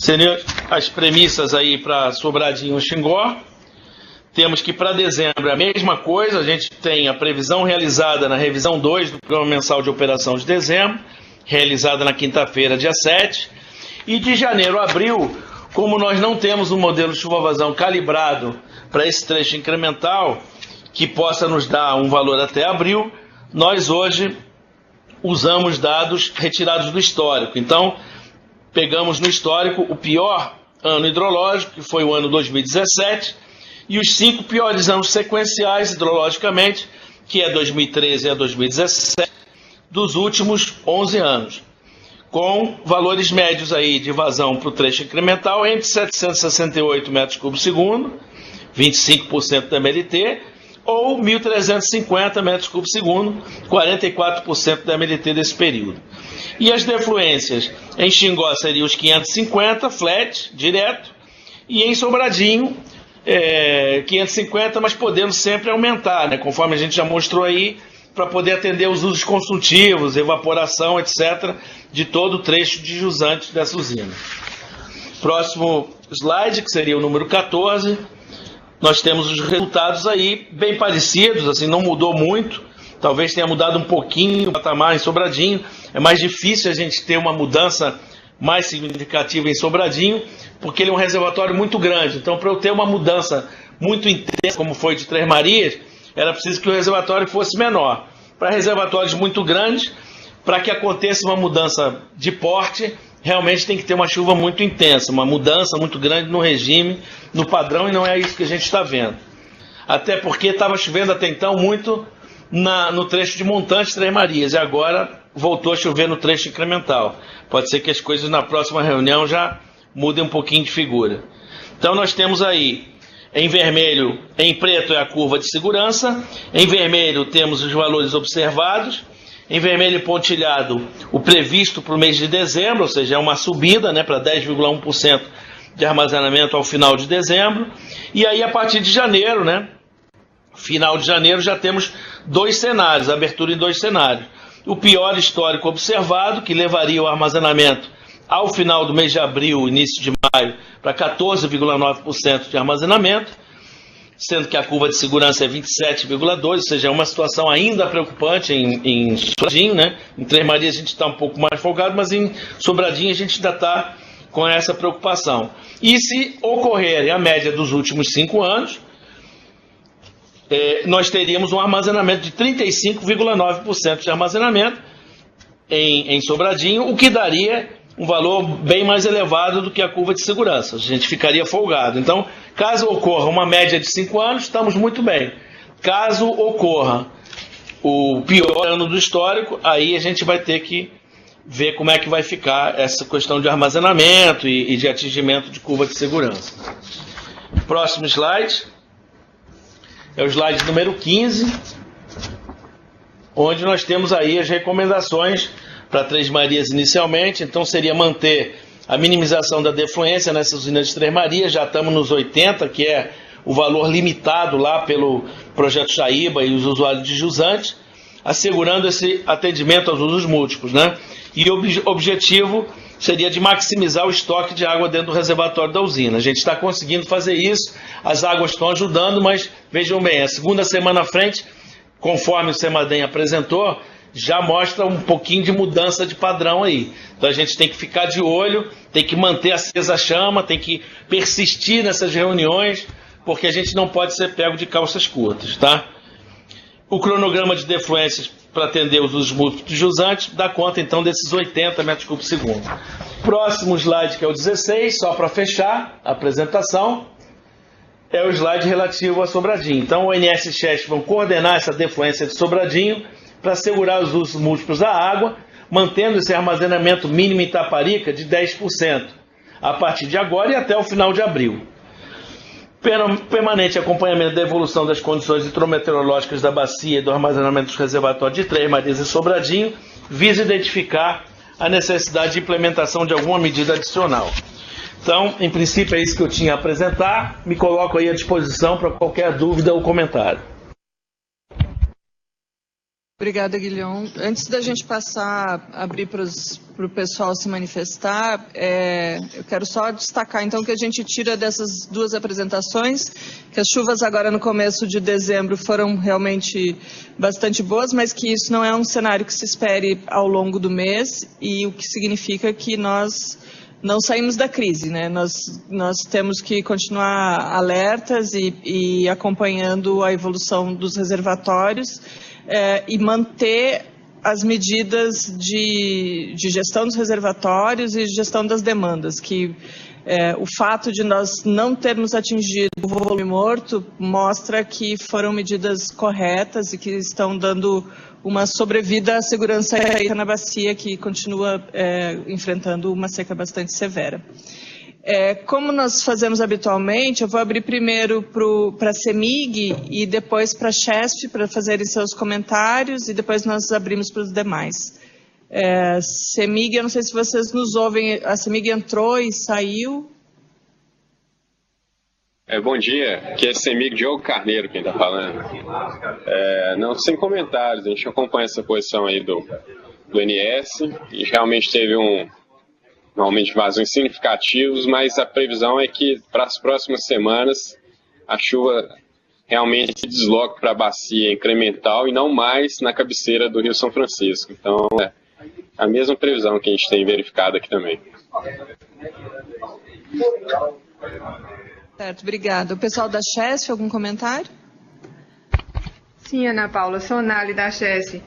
S2: seriam as premissas aí para Sobradinho e Xingó. Temos que para dezembro é a mesma coisa, a gente tem a previsão realizada na revisão 2 do Programa Mensal de Operação de dezembro, realizada na quinta-feira, dia 7, e de janeiro a abril, como nós não temos um modelo de chuva-vazão calibrado para esse trecho incremental, que possa nos dar um valor até abril, nós hoje usamos dados retirados do histórico. Então, pegamos no histórico o pior ano hidrológico, que foi o ano 2017, e os 5 piores anos sequenciais hidrologicamente, que é 2013 a 2017, dos últimos 11 anos, com valores médios aí de vazão para o trecho incremental entre 768 metros cúbicos segundo, 25% da MLT, ou 1.350 metros cúbicos segundo, 44% da MLT desse período. E as defluências em Xingó seriam os 550, flat, direto, e em Sobradinho, 550, mas podendo sempre aumentar, né, conforme a gente já mostrou aí, para poder atender os usos consultivos, evaporação, etc., de todo o trecho de jusante dessa usina. Próximo slide, que seria o número 14, nós temos os resultados aí bem parecidos, assim, não mudou muito, talvez tenha mudado um pouquinho o patamar em Sobradinho, é mais difícil a gente ter uma mudança mais significativa em Sobradinho, porque ele é um reservatório muito grande, então para eu ter uma mudança muito intensa, como foi de Três Marias, era preciso que o reservatório fosse menor. Para reservatórios muito grandes, para que aconteça uma mudança de porte, realmente tem que ter uma chuva muito intensa, uma mudança muito grande no regime, no padrão, e não é isso que a gente está vendo. Até porque estava chovendo até então muito no trecho de montante Três Marias, e agora voltou a chover no trecho incremental. Pode ser que as coisas na próxima reunião já mudem um pouquinho de figura. Então nós temos aí, em vermelho, em preto é a curva de segurança, em vermelho temos os valores observados, em vermelho pontilhado o previsto para o mês de dezembro, ou seja, é uma subida, né, para 10,1% de armazenamento ao final de dezembro, e aí a partir de janeiro, né, final de janeiro, já temos dois cenários, abertura em dois cenários. O pior histórico observado, que levaria o armazenamento ao final do mês de abril, início de maio, para 14,9% de armazenamento, sendo que a curva de segurança é 27,2%, ou seja, é uma situação ainda preocupante em Sobradinho, né? Em Três Marias a gente está um pouco mais folgado, mas em Sobradinho a gente ainda está com essa preocupação. E se ocorrer a média dos últimos 5 anos, nós teríamos um armazenamento de 35,9% de armazenamento em Sobradinho, o que daria um valor bem mais elevado do que a curva de segurança. A gente ficaria folgado. Então, caso ocorra uma média de 5 anos, estamos muito bem. Caso ocorra o pior ano do histórico, aí a gente vai ter que ver como é que vai ficar essa questão de armazenamento e de atingimento de curva de segurança. Próximo slide. É o slide número 15, onde nós temos aí as recomendações para Três Marias inicialmente. Então seria manter a minimização da defluência nessas usinas de Três Marias, já estamos nos 80, que é o valor limitado lá pelo Projeto Jaíba e os usuários de jusante, assegurando esse atendimento aos usos múltiplos, né? E o objetivo seria de maximizar o estoque de água dentro do reservatório da usina. A gente está conseguindo fazer isso, as águas estão ajudando, mas vejam bem, a segunda semana à frente, conforme o Semadem apresentou, já mostra um pouquinho de mudança de padrão aí. Então a gente tem que ficar de olho, tem que manter acesa a chama, tem que persistir nessas reuniões, porque a gente não pode ser pego de calças curtas, tá? O cronograma de defluências para atender os usos múltiplos de jusante dá conta, então, desses 80 metros cúbicos por segundo. Próximo slide, que é o 16, só para fechar a apresentação, é o slide relativo a Sobradinho. Então, o ONS e Chesf vão coordenar essa defluência de Sobradinho para assegurar os usos múltiplos da água, mantendo esse armazenamento mínimo em Itaparica de 10%, a partir de agora e até o final de abril. Permanente acompanhamento da evolução das condições hidrometeorológicas da bacia e do armazenamento dos reservatórios de Três Marias e Sobradinho, visa identificar a necessidade de implementação de alguma medida adicional. Então, em princípio, é isso que eu tinha a apresentar. Me coloco aí à disposição para qualquer dúvida ou comentário.
S1: Obrigada, Guilhom. Antes da gente passar, abrir para o pessoal se manifestar, eu quero só destacar, então, que a gente tira dessas duas apresentações, que as chuvas agora no começo de dezembro foram realmente bastante boas, mas que isso não é um cenário que se espere ao longo do mês, e o que significa que nós não saímos da crise, né? Nós temos que continuar alertas e acompanhando a evolução dos reservatórios, e manter as medidas de gestão dos reservatórios e gestão das demandas, que o fato de nós não termos atingido o volume morto mostra que foram medidas corretas e que estão dando uma sobrevida à segurança hídrica na bacia, que continua enfrentando uma seca bastante severa. Como nós fazemos habitualmente, eu vou abrir primeiro para a CEMIG e depois para a Chesf para fazerem seus comentários e depois nós abrimos para os demais. CEMIG, eu não sei se vocês nos ouvem, a CEMIG entrou e saiu.
S8: Bom dia, aqui é CEMIG Diogo Carneiro quem está falando. Não, sem comentários, a gente acompanha essa posição aí do ONS e realmente teve normalmente vazões significativos, mas a previsão é que para as próximas semanas a chuva realmente se desloque para a bacia incremental e não mais na cabeceira do Rio São Francisco. Então, é a mesma previsão que a gente tem verificado aqui também.
S1: Certo, obrigada. O pessoal da Chesf, algum comentário?
S6: Sim, Ana Paula, Sonali da Chesf.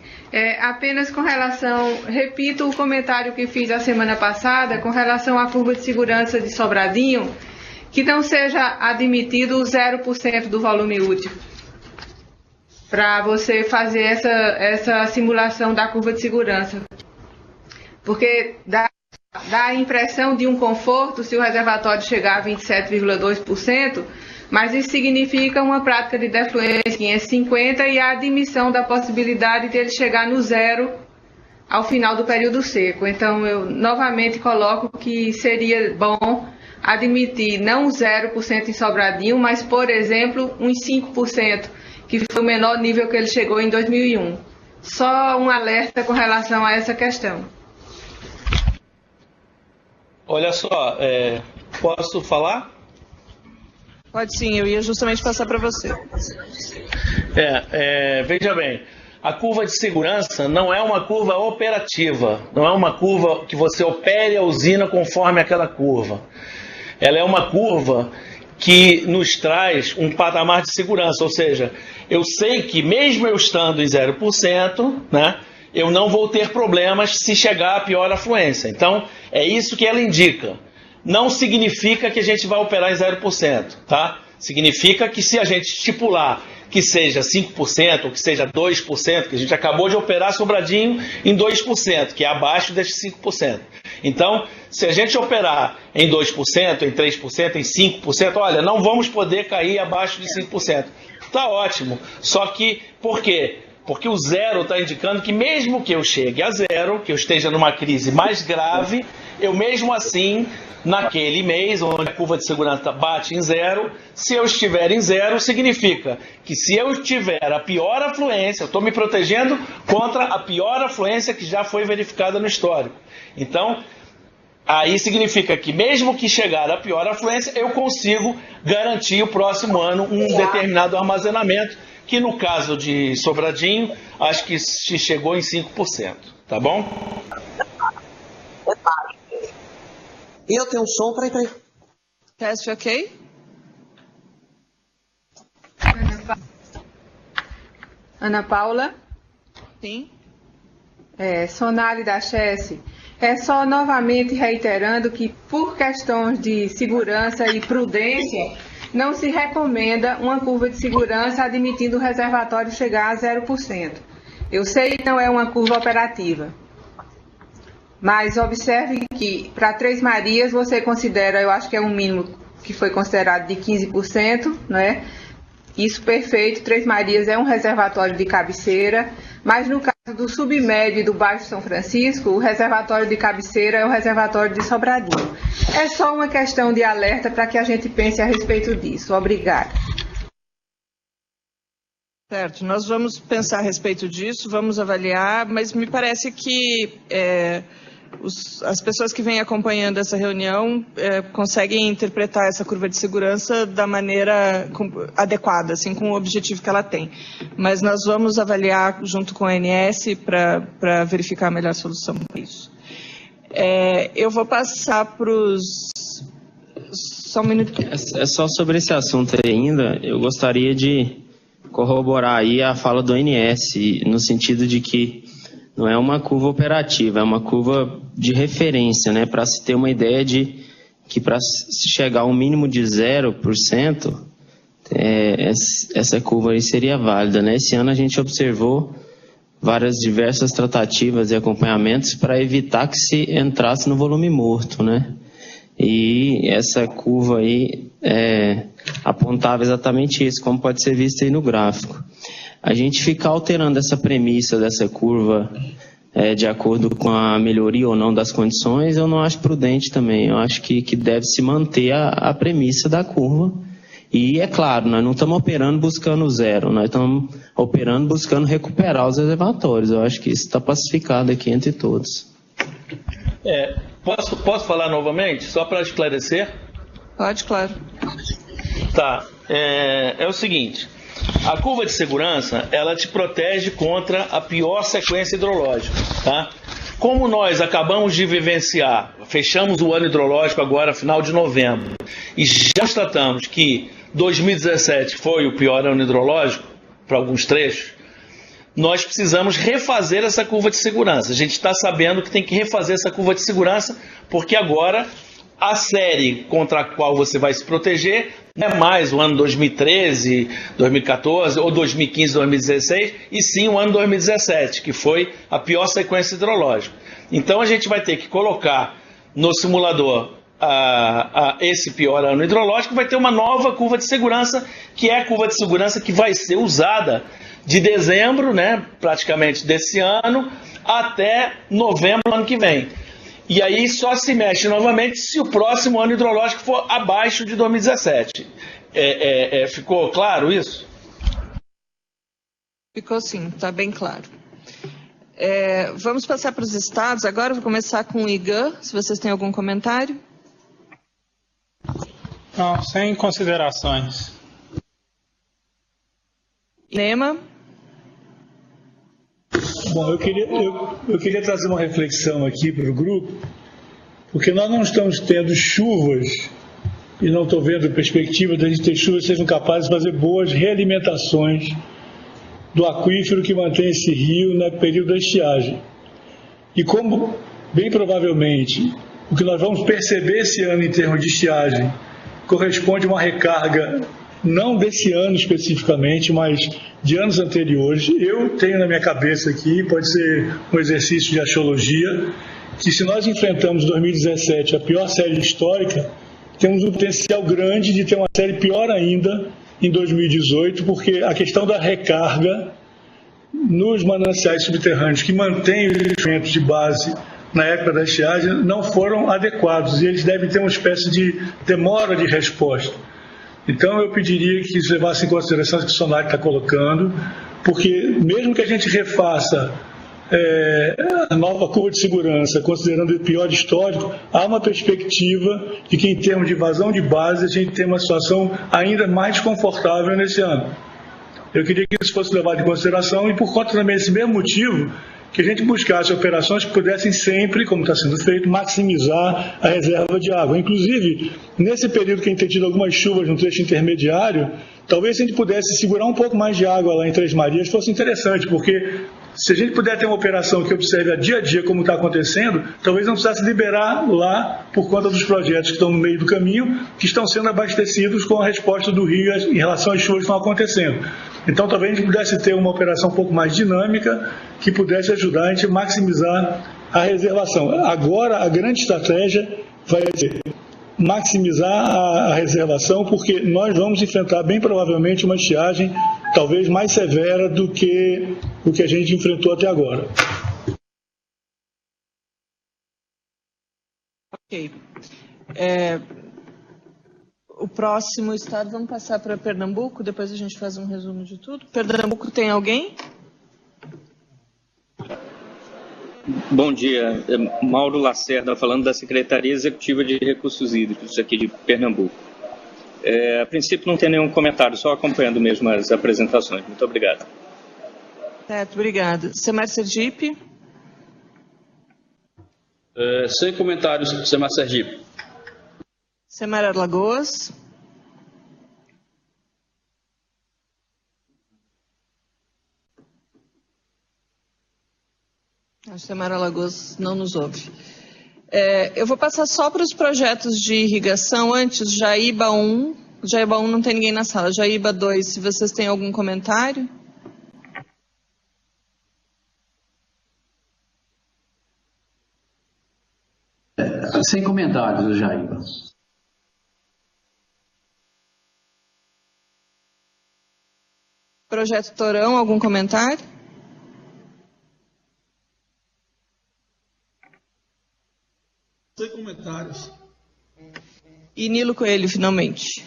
S6: Apenas com relação, repito o comentário que fiz a semana passada, com relação à curva de segurança de Sobradinho, que não seja admitido 0% do volume útil, para você fazer essa simulação da curva de segurança. Porque dá a impressão de um conforto se o reservatório chegar a 27,2%, mas isso significa uma prática de defluência em 550 e a admissão da possibilidade de ele chegar no zero ao final do período seco. Então, eu novamente coloco que seria bom admitir não 0% em Sobradinho, mas, por exemplo, uns 5%, que foi o menor nível que ele chegou em 2001. Só um alerta com relação a essa questão.
S2: Olha só, posso falar?
S1: Pode sim, eu ia justamente passar para você.
S2: Veja bem, a curva de segurança não é uma curva operativa, não é uma curva que você opere a usina conforme aquela curva. Ela é uma curva que nos traz um patamar de segurança, ou seja, eu sei que mesmo eu estando em 0%, né, eu não vou ter problemas se chegar a pior afluência. Então, é isso que ela indica. Não significa que a gente vai operar em 0%, tá? Significa que se a gente estipular que seja 5% ou que seja 2%, que a gente acabou de operar Sobradinho em 2%, que é abaixo desses 5%. Então, se a gente operar em 2%, em 3%, em 5%, olha, não vamos poder cair abaixo de 5%. Tá ótimo. Só que, por quê? Porque o zero está indicando que mesmo que eu chegue a zero, que eu esteja numa crise mais grave, eu mesmo assim, naquele mês onde a curva de segurança bate em zero, se eu estiver em zero, significa que se eu tiver a pior afluência, eu estou me protegendo contra a pior afluência que já foi verificada no histórico. Então, aí significa que mesmo que chegar a pior afluência, eu consigo garantir o próximo ano um determinado armazenamento, que no caso de Sobradinho, acho que chegou em 5%, tá bom?
S9: E eu tenho um som, peraí.
S1: Teste ok?
S6: Ana Paula?
S1: Sim.
S6: Sonali da Chesse. Só novamente reiterando que, por questões de segurança e prudência, não se recomenda uma curva de segurança admitindo o reservatório chegar a 0%. Eu sei que não é uma curva operativa, mas observe que para Três Marias você considera, eu acho que é um mínimo que foi considerado de 15%, não é? Isso perfeito, Três Marias é um reservatório de cabeceira, mas no caso do submédio e do Baixo São Francisco, o reservatório de cabeceira é o reservatório de Sobradinho. É só uma questão de alerta para que a gente pense a respeito disso. Obrigada.
S1: Certo, nós vamos pensar a respeito disso, vamos avaliar, mas me parece que as pessoas que vêm acompanhando essa reunião conseguem interpretar essa curva de segurança da maneira adequada, assim, com o objetivo que ela tem. Mas nós vamos avaliar junto com a ANS para verificar a melhor solução para isso. Eu vou passar para os... Só um minuto.
S16: É só sobre esse assunto aí ainda, eu gostaria de corroborar aí a fala do ANS, no sentido de que não é uma curva operativa, é uma curva de referência, né? Para se ter uma ideia de que para se chegar a um mínimo de 0%, essa curva aí seria válida, né? Esse ano a gente observou diversas tratativas e acompanhamentos para evitar que se entrasse no volume morto, né? E essa curva aí apontava exatamente isso, como pode ser visto aí no gráfico. A gente ficar alterando essa premissa dessa curva de acordo com a melhoria ou não das condições, eu não acho prudente também. Eu acho que deve se manter a premissa da curva. E é claro, nós não estamos operando buscando zero, nós estamos operando buscando recuperar os reservatórios. Eu acho que isso está pacificado aqui entre todos.
S2: Posso falar novamente, só para esclarecer?
S1: Pode, claro.
S2: Tá, é o seguinte, a curva de segurança, ela te protege contra a pior sequência hidrológica, tá? Como nós acabamos de vivenciar, fechamos o ano hidrológico agora, final de novembro, e já constatamos que 2017 foi o pior ano hidrológico, para alguns trechos, nós precisamos refazer essa curva de segurança. A gente está sabendo que tem que refazer essa curva de segurança, porque agora a série contra a qual você vai se proteger não é mais o ano 2013, 2014 ou 2015, 2016, e sim o ano 2017, que foi a pior sequência hidrológica. Então a gente vai ter que colocar no simulador esse pior ano hidrológico, vai ter uma nova curva de segurança, que é a curva de segurança que vai ser usada de dezembro, né, praticamente desse ano, até novembro do ano que vem. E aí só se mexe novamente se o próximo ano hidrológico for abaixo de 2017. Ficou claro isso?
S1: Ficou sim, está bem claro. Vamos passar para os estados agora. Vou começar com o IGAN, se vocês têm algum comentário.
S11: Não, sem considerações.
S1: Nema?
S13: Bom, eu queria trazer uma reflexão aqui para o grupo, porque nós não estamos tendo chuvas, e não estou vendo perspectiva de a gente ter chuvas que sejam capazes de fazer boas realimentações do aquífero que mantém esse rio no período da estiagem. E como, bem provavelmente, o que nós vamos perceber esse ano em termos de estiagem corresponde a uma recarga não desse ano especificamente, mas de anos anteriores. Eu tenho na minha cabeça aqui, pode ser um exercício de axiologia, que se nós enfrentamos 2017, a pior série histórica, temos um potencial grande de ter uma série pior ainda em 2018, porque a questão da recarga nos mananciais subterrâneos que mantêm os instrumentos de base na época da estiagem não foram adequados e eles devem ter uma espécie de demora de resposta. Então eu pediria que se levasse em consideração o que o Sonali está colocando, porque mesmo que a gente refaça a nova curva de segurança, considerando o pior histórico, há uma perspectiva de que, em termos de vazão de base, a gente tem uma situação ainda mais confortável nesse ano. Eu queria que isso fosse levado em consideração e, por conta também desse mesmo motivo, que a gente buscasse operações que pudessem sempre, como está sendo feito, maximizar a reserva de água. Inclusive, nesse período que a gente tem tido algumas chuvas no trecho intermediário, talvez se a gente pudesse segurar um pouco mais de água lá em Três Marias fosse interessante, porque se a gente puder ter uma operação que observe a dia como está acontecendo, talvez não precisasse liberar lá por conta dos projetos que estão no meio do caminho, que estão sendo abastecidos com a resposta do rio em relação às chuvas que estão acontecendo. Então talvez a gente pudesse ter uma operação um pouco mais dinâmica que pudesse ajudar a gente a maximizar a reservação. Agora a grande estratégia vai ser maximizar a reservação, porque nós vamos enfrentar bem provavelmente uma estiagem talvez mais severa do que o que a gente enfrentou até agora.
S1: Ok. O próximo estado, vamos passar para Pernambuco, depois a gente faz um resumo de tudo. Pernambuco tem alguém?
S12: Bom dia, Mauro Lacerda, falando da Secretaria Executiva de Recursos Hídricos aqui de Pernambuco. A princípio não tem nenhum comentário, só acompanhando mesmo as apresentações. Muito obrigado.
S1: Certo, obrigada. Semar Sergipe?
S22: Sem comentários, Semar Sergipe.
S1: Semar Alagoas? A Semar Alagoas não nos ouve. Eu vou passar só para os projetos de irrigação antes. Jaíba 1. Jaíba 1 não tem ninguém na sala. Jaíba 2, se vocês têm algum comentário.
S23: Sem comentários, Jaíba.
S1: Projeto Torão, algum comentário?
S13: Sem comentários.
S1: E Nilo Coelho, finalmente.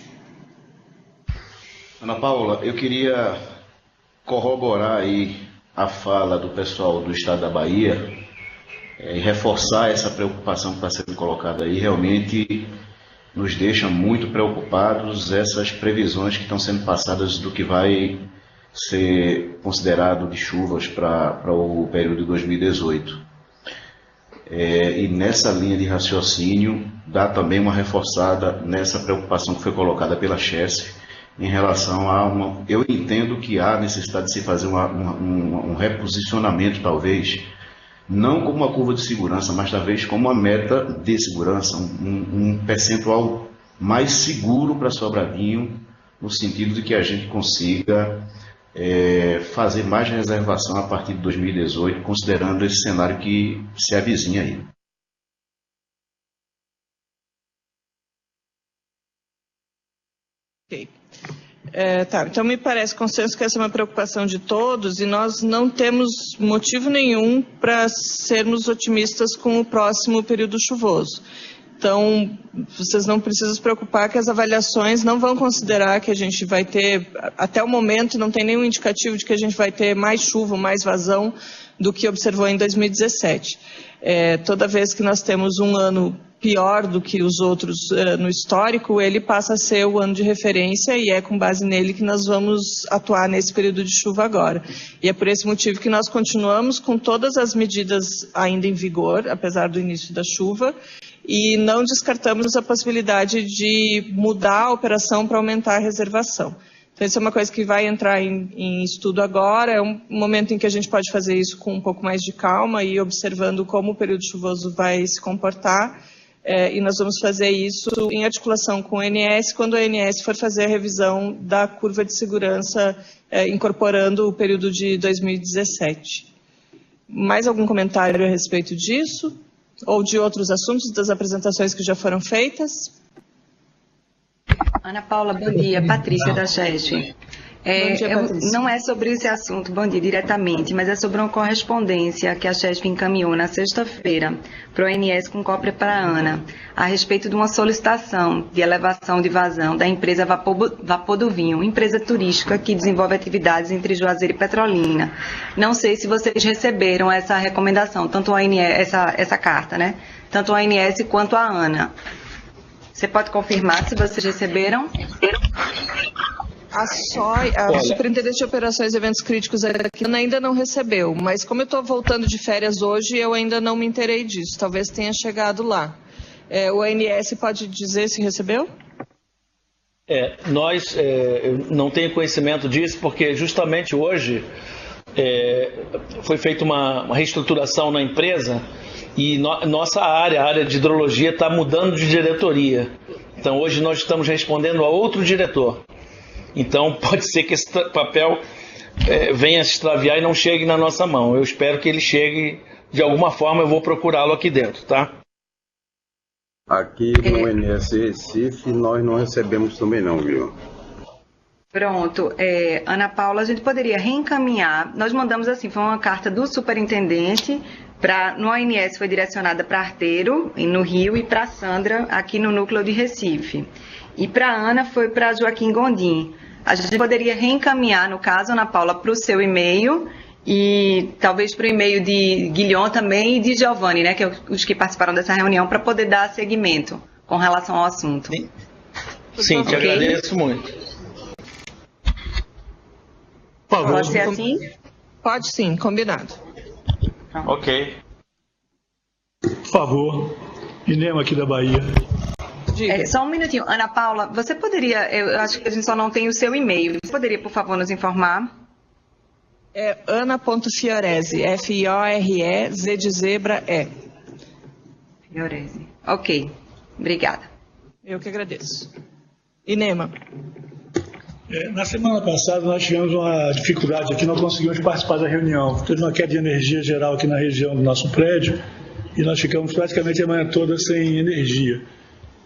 S24: Ana Paula, eu queria corroborar aí a fala do pessoal do estado da Bahia e reforçar essa preocupação que está sendo colocada aí. Realmente nos deixa muito preocupados essas previsões que estão sendo passadas do que vai ser considerado de chuvas para o período de 2018. E nessa linha de raciocínio, dá também uma reforçada nessa preocupação que foi colocada pela Chesf em relação a eu entendo que há necessidade de se fazer um reposicionamento, talvez, não como uma curva de segurança, mas talvez como uma meta de segurança, um percentual mais seguro para Sobradinho, no sentido de que a gente consiga fazer mais reservação a partir de 2018, considerando esse cenário que se avizinha aí.
S1: Ok. Então me parece consenso que essa é uma preocupação de todos e nós não temos motivo nenhum para sermos otimistas com o próximo período chuvoso. Então, vocês não precisam se preocupar que as avaliações não vão considerar que a gente vai ter, até o momento, não tem nenhum indicativo de que a gente vai ter mais chuva, mais vazão do que observou em 2017. Toda vez que nós temos um ano pior do que os outros no histórico, ele passa a ser o ano de referência e é com base nele que nós vamos atuar nesse período de chuva agora. E é por esse motivo que nós continuamos com todas as medidas ainda em vigor, apesar do início da chuva, e não descartamos a possibilidade de mudar a operação para aumentar a reservação. Então, isso é uma coisa que vai entrar em estudo agora, é um momento em que a gente pode fazer isso com um pouco mais de calma e observando como o período chuvoso vai se comportar, e nós vamos fazer isso em articulação com o ONS, quando o ONS for fazer a revisão da curva de segurança, incorporando o período de 2017. Mais algum comentário a respeito disso? Ou de outros assuntos das apresentações que já foram feitas?
S5: Ana Paula, bom dia. Patrícia da Chesf.
S14: Não é sobre esse assunto, bom dia, diretamente, mas é sobre uma correspondência que a CHESP encaminhou na sexta-feira para o ONS com cópia para a ANA, a respeito de uma solicitação de elevação de vazão da empresa Vapor do Vinho, empresa turística que desenvolve atividades entre Juazeiro e Petrolina. Não sei se vocês receberam essa recomendação, tanto a ONS, essa carta, né? Tanto a ONS quanto a ANA. Você pode confirmar se vocês receberam?
S1: A Superintendência de Operações e Eventos Críticos aqui ainda não recebeu, mas como eu estou voltando de férias hoje, eu ainda não me inteirei disso. Talvez tenha chegado lá. O ONS pode dizer se recebeu?
S2: Nós não tenho conhecimento disso, porque justamente hoje foi feita uma reestruturação na empresa e nossa área, a área de hidrologia, está mudando de diretoria. Então hoje nós estamos respondendo a outro diretor. Então pode ser que esse papel venha se extraviar e não chegue na nossa mão. Eu espero que ele chegue de alguma forma, eu vou procurá-lo aqui dentro, tá?
S15: Aqui no ONS Recife nós não recebemos também não, viu?
S14: Pronto. Ana Paula, a gente poderia reencaminhar. Nós mandamos assim, foi uma carta do superintendente, no ONS foi direcionada para Arteiro, no Rio, e para Sandra, aqui no núcleo de Recife. E para a Ana foi para Joaquim Gondim. A gente poderia reencaminhar, no caso, Ana Paula, para o seu e-mail e talvez para o e-mail de Guilhom também e de Giovanni, né, que é os que participaram dessa reunião, para poder dar seguimento com relação ao assunto.
S2: Sim, te agradeço muito.
S14: Pode ser assim?
S1: Pode sim, combinado.
S2: Ok.
S13: Por favor, Inema aqui da Bahia.
S14: Só um minutinho. Ana Paula, você poderia, eu acho que a gente só não tem o seu e-mail, você poderia, por favor, nos informar?
S1: Ana.Fiorese, F-I-O-R-E-Z de zebra,
S14: Fiorese. Ok, obrigada.
S1: Eu que agradeço. Inema.
S13: Na semana passada nós tivemos uma dificuldade aqui, não conseguimos participar da reunião. Teve uma queda de energia geral aqui na região do nosso prédio e nós ficamos praticamente a manhã toda sem energia.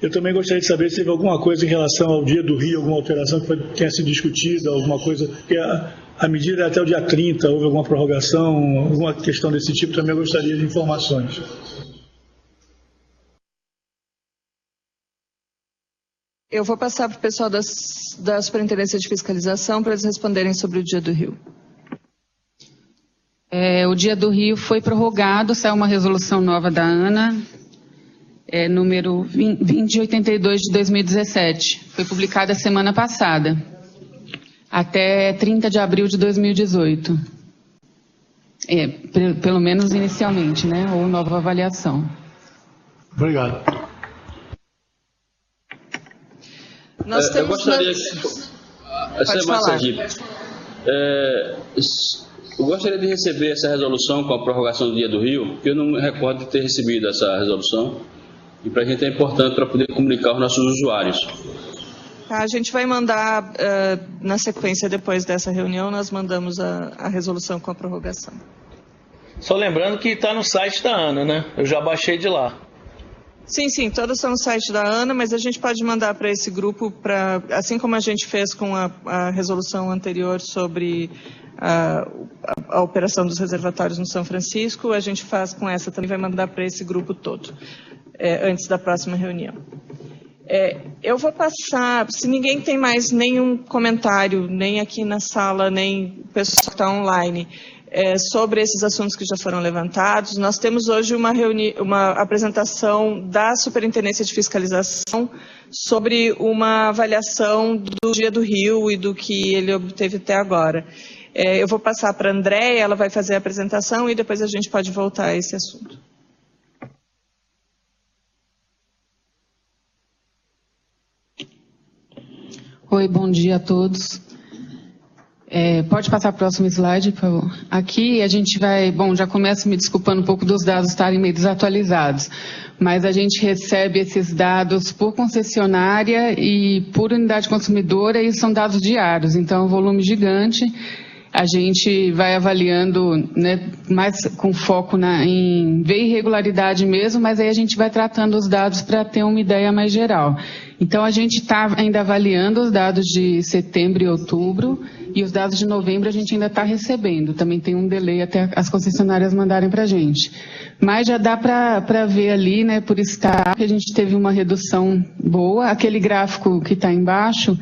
S13: Eu também gostaria de saber se teve alguma coisa em relação ao Dia do Rio, alguma alteração que tenha sido discutida, alguma coisa, porque a medida é até o dia 30, houve alguma prorrogação, alguma questão desse tipo, também eu gostaria de informações.
S1: Eu vou passar para o pessoal da Superintendência de Fiscalização para eles responderem sobre o Dia do Rio.
S19: O Dia do Rio foi prorrogado, saiu uma resolução nova da ANA, número 2082 de 2017. Foi publicada semana passada, até 30 de abril de 2018. Pelo menos inicialmente, né? Ou nova avaliação.
S13: Obrigado.
S1: Nós temos...
S22: Eu gostaria eu gostaria de receber essa resolução com a prorrogação do Dia do Rio, porque eu não me recordo de ter recebido essa resolução. E para a gente é importante para poder comunicar aos nossos usuários.
S1: A gente vai mandar, na sequência, depois dessa reunião, nós mandamos a resolução com a prorrogação.
S2: Só lembrando que está no site da ANA, né? Eu já baixei de lá.
S1: Sim, todas estão no site da ANA, mas a gente pode mandar para esse grupo, assim como a gente fez com a resolução anterior sobre a operação dos reservatórios no São Francisco, a gente faz com essa também, vai mandar para esse grupo todo. Antes da próxima reunião. Eu vou passar, se ninguém tem mais nenhum comentário, nem aqui na sala, nem o pessoal que está online, sobre esses assuntos que já foram levantados, nós temos hoje uma apresentação da Superintendência de Fiscalização sobre uma avaliação do Dia do Rio e do que ele obteve até agora. Eu vou passar para a Andréia, ela vai fazer a apresentação e depois a gente pode voltar a esse assunto.
S19: Oi, bom dia a todos. Pode passar para o próximo slide, por favor. Aqui a gente vai, já começo me desculpando um pouco dos dados estarem meio desatualizados, mas a gente recebe esses dados por concessionária e por unidade consumidora e são dados diários, então é um volume gigante. A gente vai avaliando, né, mais com foco em ver irregularidade mesmo, mas aí a gente vai tratando os dados para ter uma ideia mais geral. Então, a gente está ainda avaliando os dados de setembro e outubro E os dados de novembro a gente ainda está recebendo, também tem um delay até as concessionárias mandarem para a gente. Mas já dá para ver ali, né, por estar, que a gente teve uma redução boa. Aquele gráfico que está embaixo,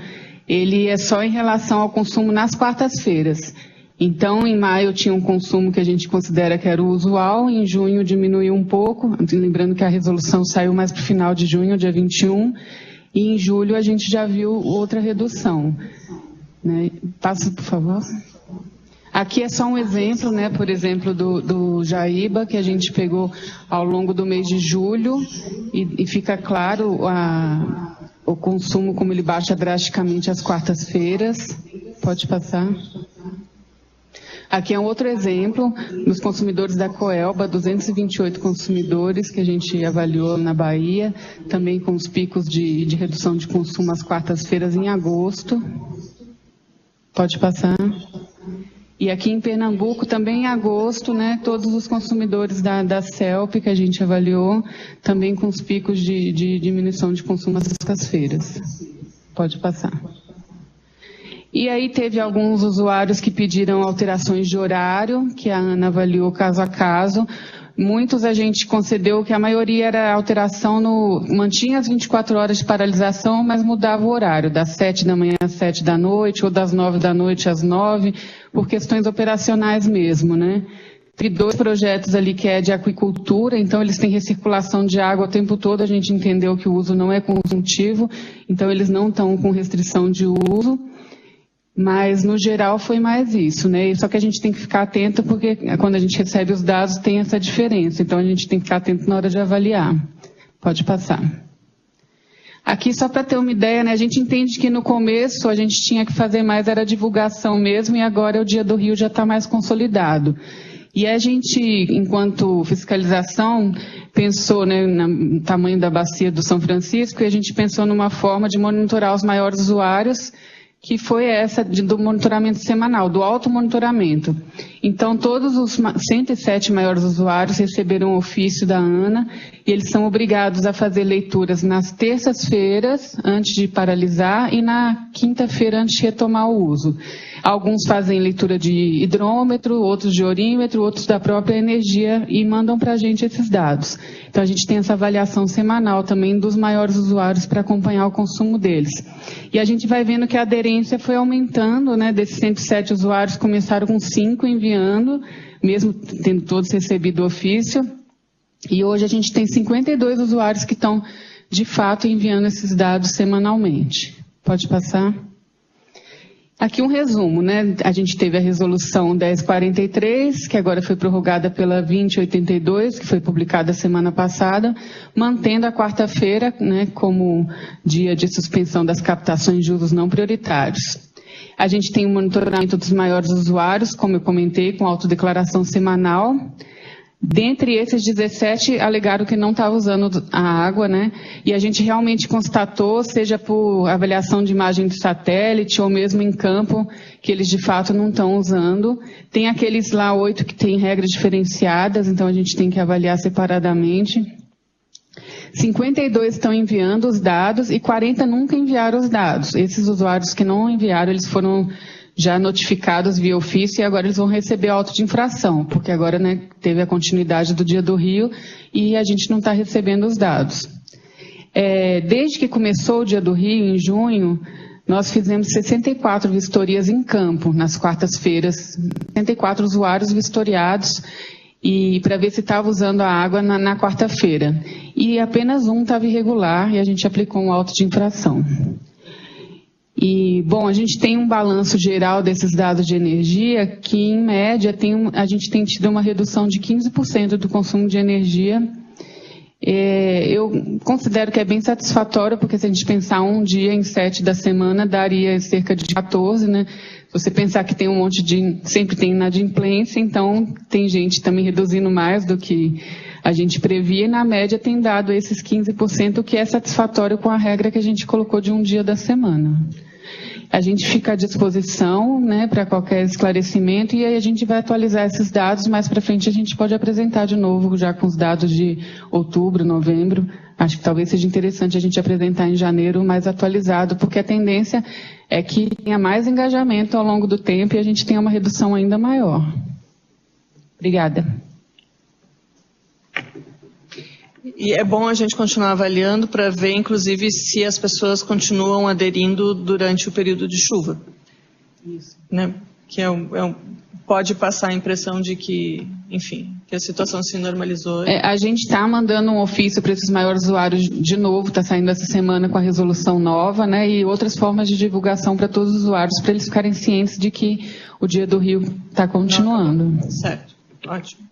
S19: ele é só em relação ao consumo nas quartas-feiras. Então, em maio tinha um consumo que a gente considera que era o usual, em junho diminuiu um pouco, lembrando que a resolução saiu mais para o final de junho, dia 21, e em julho a gente já viu outra redução. Né? Passa, por favor. Aqui é só um exemplo, né, por exemplo, do Jaíba, que a gente pegou ao longo do mês de julho, e fica claro o consumo, como ele baixa drasticamente às quartas-feiras. Pode passar. Aqui é um outro exemplo dos consumidores da Coelba, 228 consumidores que a gente avaliou na Bahia, também com os picos de redução de consumo às quartas-feiras em agosto. Pode passar. E aqui em Pernambuco, também em agosto, né, todos os consumidores da CELP que a gente avaliou, também com os picos de diminuição de consumo às quartas-feiras. Pode passar. E aí teve alguns usuários que pediram alterações de horário, que a Ana avaliou caso a caso. Muitos a gente concedeu que a maioria era alteração mantinha as 24 horas de paralisação, mas mudava o horário, das 7 da manhã às 7 da noite, ou das 9 da noite às 9, por questões operacionais mesmo, né? Tem 2 projetos ali que é de aquicultura, então eles têm recirculação de água o tempo todo, a gente entendeu que o uso não é consultivo, então eles não estão com restrição de uso. Mas, no geral, foi mais isso, né? Só que a gente tem que ficar atento, porque quando a gente recebe os dados tem essa diferença. Então, a gente tem que ficar atento na hora de avaliar. Pode passar. Aqui, só para ter uma ideia, né? A gente entende que no começo a gente tinha que fazer mais, era divulgação mesmo, e agora o Dia do Rio já está mais consolidado. E a gente, enquanto fiscalização, pensou, né, no tamanho da bacia do São Francisco, e a gente pensou numa forma de monitorar os maiores usuários, que foi essa do monitoramento semanal, do automonitoramento. Então, todos os 107 maiores usuários receberam um ofício da ANA e eles são obrigados a fazer leituras nas terças-feiras, antes de paralisar, e na quinta-feira, antes de retomar o uso. Alguns fazem leitura de hidrômetro, outros de orímetro, outros da própria energia e mandam para a gente esses dados. Então, a gente tem essa avaliação semanal também dos maiores usuários para acompanhar o consumo deles. E a gente vai vendo que a aderência foi aumentando, né? Desses 107 usuários, começaram com 5 enviando, mesmo tendo todos recebido o ofício. E hoje a gente tem 52 usuários que estão, de fato, enviando esses dados semanalmente. Pode passar? Aqui um resumo, né? A gente teve a resolução 1043, que agora foi prorrogada pela 2082, que foi publicada semana passada, mantendo a quarta-feira, né, como dia de suspensão das captações de usos não prioritários. A gente tem o monitoramento dos maiores usuários, como eu comentei, com autodeclaração semanal. Dentre esses 17, alegaram que não estava usando a água, né? E a gente realmente constatou, seja por avaliação de imagem de satélite ou mesmo em campo, que eles de fato não estão usando. Tem aqueles lá 8 que têm regras diferenciadas, então a gente tem que avaliar separadamente. 52 estão enviando os dados e 40 nunca enviaram os dados. Esses usuários que não enviaram, eles foram já notificados via ofício e agora eles vão receber auto de infração, porque agora, né, teve a continuidade do Dia do Rio e a gente não está recebendo os dados. Desde que começou o Dia do Rio, em junho, nós fizemos 64 vistorias em campo, nas quartas-feiras, 64 usuários vistoriados, e para ver se estava usando a água na quarta-feira. E apenas um estava irregular e a gente aplicou um auto de infração. E, bom, a gente tem um balanço geral desses dados de energia que, em média, a gente tem tido uma redução de 15% do consumo de energia. Eu considero que é bem satisfatório, porque se a gente pensar um dia em 7 da semana, daria cerca de 14, né? Se você pensar que tem um monte sempre tem inadimplência, então tem gente também reduzindo mais do que a gente previa, e na média tem dado esses 15%, o que é satisfatório com a regra que a gente colocou de um dia da semana. A gente fica à disposição, né, para qualquer esclarecimento, e aí a gente vai atualizar esses dados, mais para frente a gente pode apresentar de novo, já com os dados de outubro, novembro, Acho que talvez seja interessante a gente apresentar em janeiro mais atualizado, porque a tendência é que tenha mais engajamento ao longo do tempo e a gente tenha uma redução ainda maior. Obrigada.
S1: E é bom a gente continuar avaliando para ver, inclusive, se as pessoas continuam aderindo durante o período de chuva. Isso. Né? Que pode passar a impressão de que, enfim, que a situação se normalizou.
S19: A gente está mandando um ofício para esses maiores usuários de novo, está saindo essa semana com a resolução nova, né, e outras formas de divulgação para todos os usuários, para eles ficarem cientes de que o Dia do Rio está continuando.
S1: Certo, ótimo.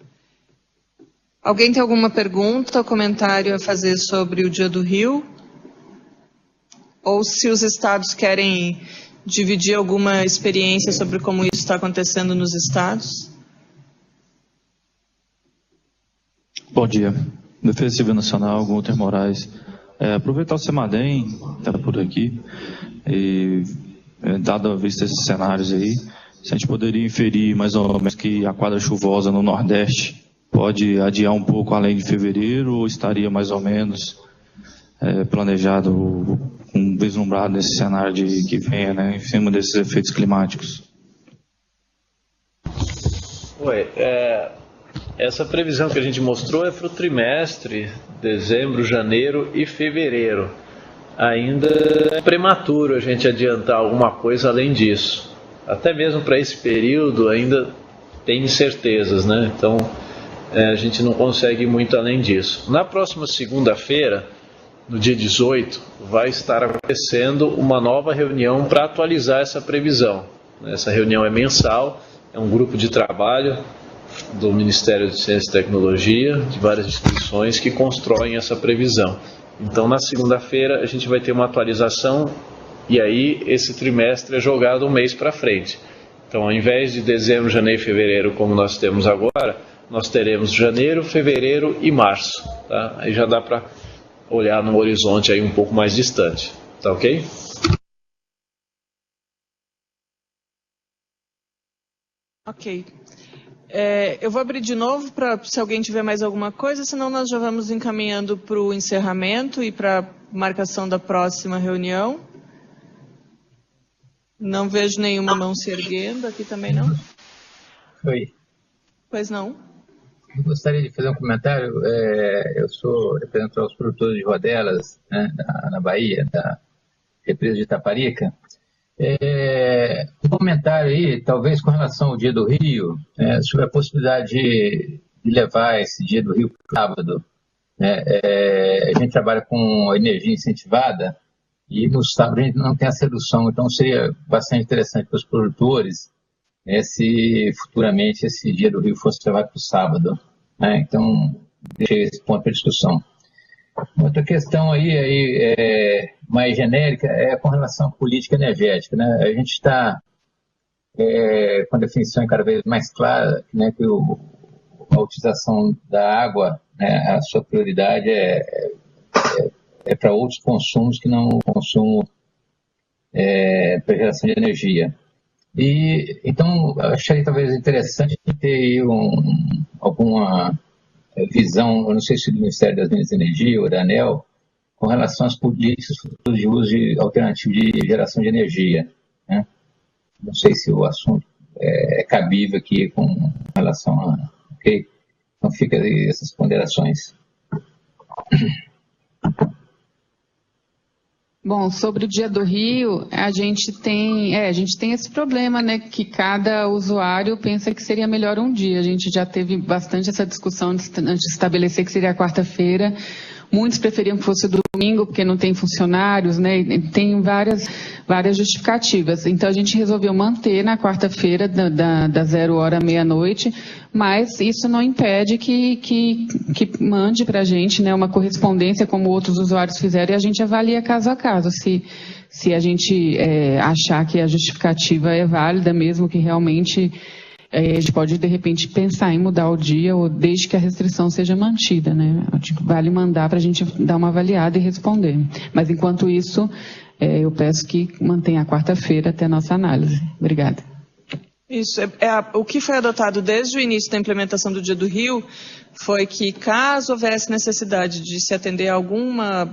S1: Alguém tem alguma pergunta ou comentário a fazer sobre o Dia do Rio? Ou se os estados querem dividir alguma experiência sobre como isso está acontecendo nos estados?
S7: Bom dia. Defesa Civil Nacional, Gunter Moraes. Aproveitar o Semadem, está por aqui, e dado a vista esses cenários aí, se a gente poderia inferir mais ou menos que a quadra chuvosa no Nordeste pode adiar um pouco além de fevereiro, ou estaria mais ou menos planejado, vislumbrado nesse cenário que venha, né, em cima desses efeitos climáticos?
S4: Essa previsão que a gente mostrou é para o trimestre, dezembro, janeiro e fevereiro. Ainda é prematuro a gente adiantar alguma coisa além disso. Até mesmo para esse período ainda tem incertezas, né? Então a gente não consegue ir muito além disso. Na próxima segunda-feira, no dia 18, vai estar acontecendo uma nova reunião para atualizar essa previsão. Essa reunião é mensal, é um grupo de trabalho do Ministério de Ciência e Tecnologia, de várias instituições que constroem essa previsão. Então, na segunda-feira, a gente vai ter uma atualização e aí esse trimestre é jogado um mês para frente. Então, ao invés de dezembro, janeiro e fevereiro, como nós temos agora, nós teremos janeiro, fevereiro e março. Tá? Aí já dá para olhar no horizonte aí um pouco mais distante. Tá ok?
S1: Ok. Eu vou abrir de novo para se alguém tiver mais alguma coisa, senão nós já vamos encaminhando para o encerramento e para a marcação da próxima reunião. Não vejo nenhuma mão se erguendo, aqui também não.
S10: Oi.
S1: Pois não.
S10: Eu gostaria de fazer um comentário. Eu sou representante dos produtores de rodelas, né, na Bahia, da represa de Itaparica. Um comentário aí, talvez com relação ao Dia do Rio, sobre a possibilidade de levar esse Dia do Rio para o sábado. A gente trabalha com energia incentivada e no sábado a gente não tem essa redução, então seria bastante interessante para os produtores se futuramente esse Dia do Rio fosse levado para o sábado. Então, deixei esse ponto para discussão. Outra questão aí mais genérica é com relação à política energética. Né? A gente está com a definição cada vez mais clara, né, que a utilização da água, né, a sua prioridade é para outros consumos que não o consumo para geração de energia. E, então, achei talvez interessante ter aí alguma visão, eu não sei se do Ministério das Minas e Energia ou da ANEEL, com relação às políticas de uso alternativo de geração de energia. Né? Não sei se o assunto é cabível aqui com relação a... Ok? Então, fica aí essas ponderações.
S19: Bom, sobre o Dia do Rio, a gente tem esse problema, né, que cada usuário pensa que seria melhor um dia. A gente já teve bastante essa discussão antes de estabelecer que seria a quarta-feira. Muitos preferiam que fosse domingo, porque não tem funcionários, né? Tem várias justificativas. Então, a gente resolveu manter na quarta-feira, da 0 hora à meia-noite, mas isso não impede que mande para a gente, né, uma correspondência, como outros usuários fizeram, e a gente avalia caso a caso. Se a gente achar que a justificativa é válida, mesmo que realmente... a gente pode, de repente, pensar em mudar o dia, ou desde que a restrição seja mantida, né? Acho que vale mandar para a gente dar uma avaliada e responder. Mas, enquanto isso, eu peço que mantenha a quarta-feira até a nossa análise. Obrigada.
S1: Isso, o que foi adotado desde o início da implementação do Dia do Rio foi que, caso houvesse necessidade de se atender a alguma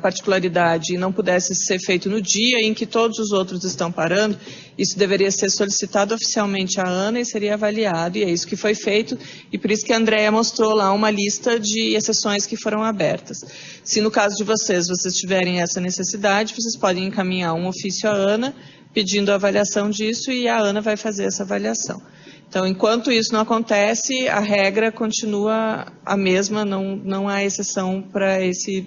S1: particularidade e não pudesse ser feito no dia em que todos os outros estão parando, isso deveria ser solicitado oficialmente à ANA e seria avaliado, e é isso que foi feito, e por isso que a Andréia mostrou lá uma lista de exceções que foram abertas. Se no caso de vocês tiverem essa necessidade, vocês podem encaminhar um ofício à ANA, pedindo a avaliação disso, e a ANA vai fazer essa avaliação. Então, enquanto isso não acontece, a regra continua a mesma, não há exceção para esse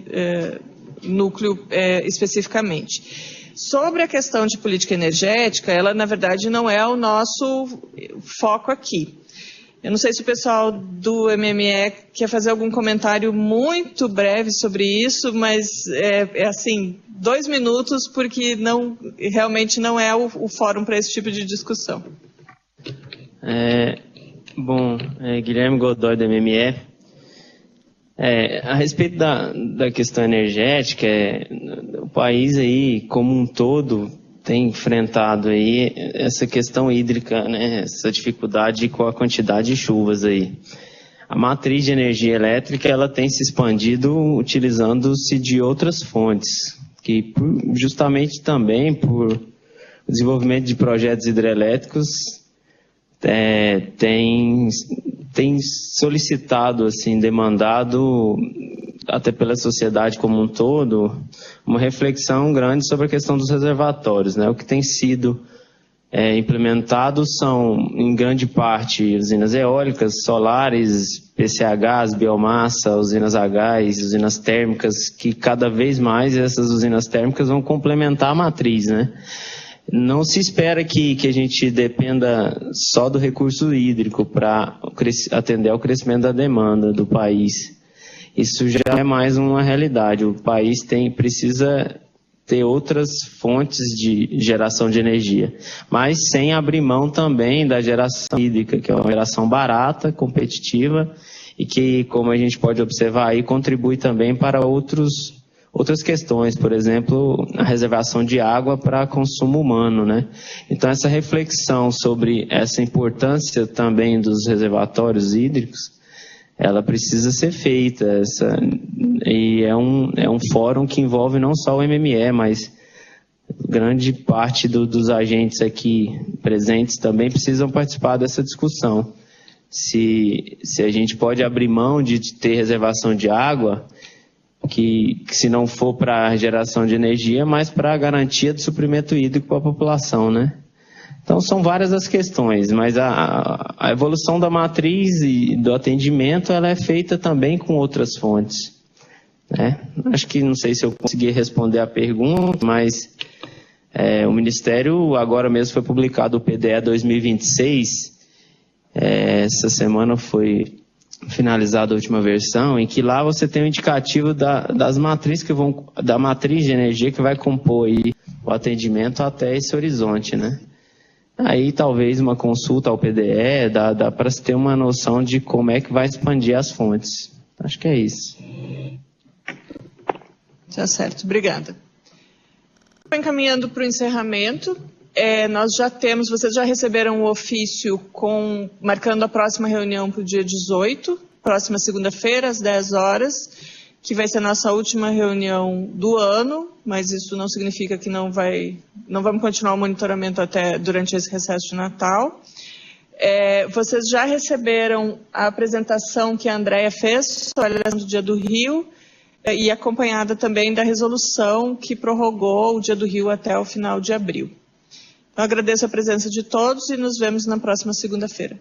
S1: núcleo especificamente. Sobre a questão de política energética, ela, na verdade, não é o nosso foco aqui. Eu não sei se o pessoal do MME quer fazer algum comentário muito breve sobre isso, mas assim, 2 minutos, porque realmente não é o fórum para esse tipo de discussão.
S16: Guilherme Godoy, do MME. A respeito da questão energética, o país aí, como um todo, tem enfrentado aí essa questão hídrica, né? Essa dificuldade com a quantidade de chuvas aí. A matriz de energia elétrica, ela tem se expandido utilizando-se de outras fontes, que justamente também por o desenvolvimento de projetos hidrelétricos tem solicitado, assim, demandado até pela sociedade como um todo, uma reflexão grande sobre a questão dos reservatórios, né? O que tem sido implementado são, em grande parte, usinas eólicas, solares, PCHs, biomassa, usinas a gás, usinas térmicas, que cada vez mais essas usinas térmicas vão complementar a matriz, né? Não se espera que a gente dependa só do recurso hídrico para atender ao crescimento da demanda do país. Isso já é mais uma realidade. O país precisa ter outras fontes de geração de energia, mas sem abrir mão também da geração hídrica, que é uma geração barata, competitiva e que, como a gente pode observar aí, contribui também para outras questões, por exemplo, a reservação de água para consumo humano, né? Então, essa reflexão sobre essa importância também dos reservatórios hídricos, ela precisa ser feita, e é um fórum que envolve não só o MME, mas grande parte dos agentes aqui presentes também precisam participar dessa discussão. Se a gente pode abrir mão de ter reservação de água, que se não for para geração de energia, mas para a garantia de suprimento hídrico para a população, né? Então, são várias as questões, mas a evolução da matriz e do atendimento, ela é feita também com outras fontes, né? Acho que, não sei se eu consegui responder a pergunta, mas o Ministério, agora mesmo foi publicado o PDE 2026, essa semana foi finalizada a última versão, em que lá você tem um indicativo das matrizes da matriz de energia que vai compor aí o atendimento até esse horizonte, né? Aí talvez uma consulta ao PDE dá para se ter uma noção de como é que vai expandir as fontes. Acho que é isso.
S1: Tá certo, obrigada. Encaminhando para o encerramento, vocês já receberam o ofício marcando a próxima reunião para o dia 18, próxima segunda-feira, às 10 horas, que vai ser a nossa última reunião do ano, mas isso não significa que não vamos continuar o monitoramento durante esse recesso de Natal. Vocês já receberam a apresentação que a Andréia fez sobre a eleição do Dia do Rio, e acompanhada também da resolução que prorrogou o Dia do Rio até o final de abril. Eu agradeço a presença de todos e nos vemos na próxima segunda-feira.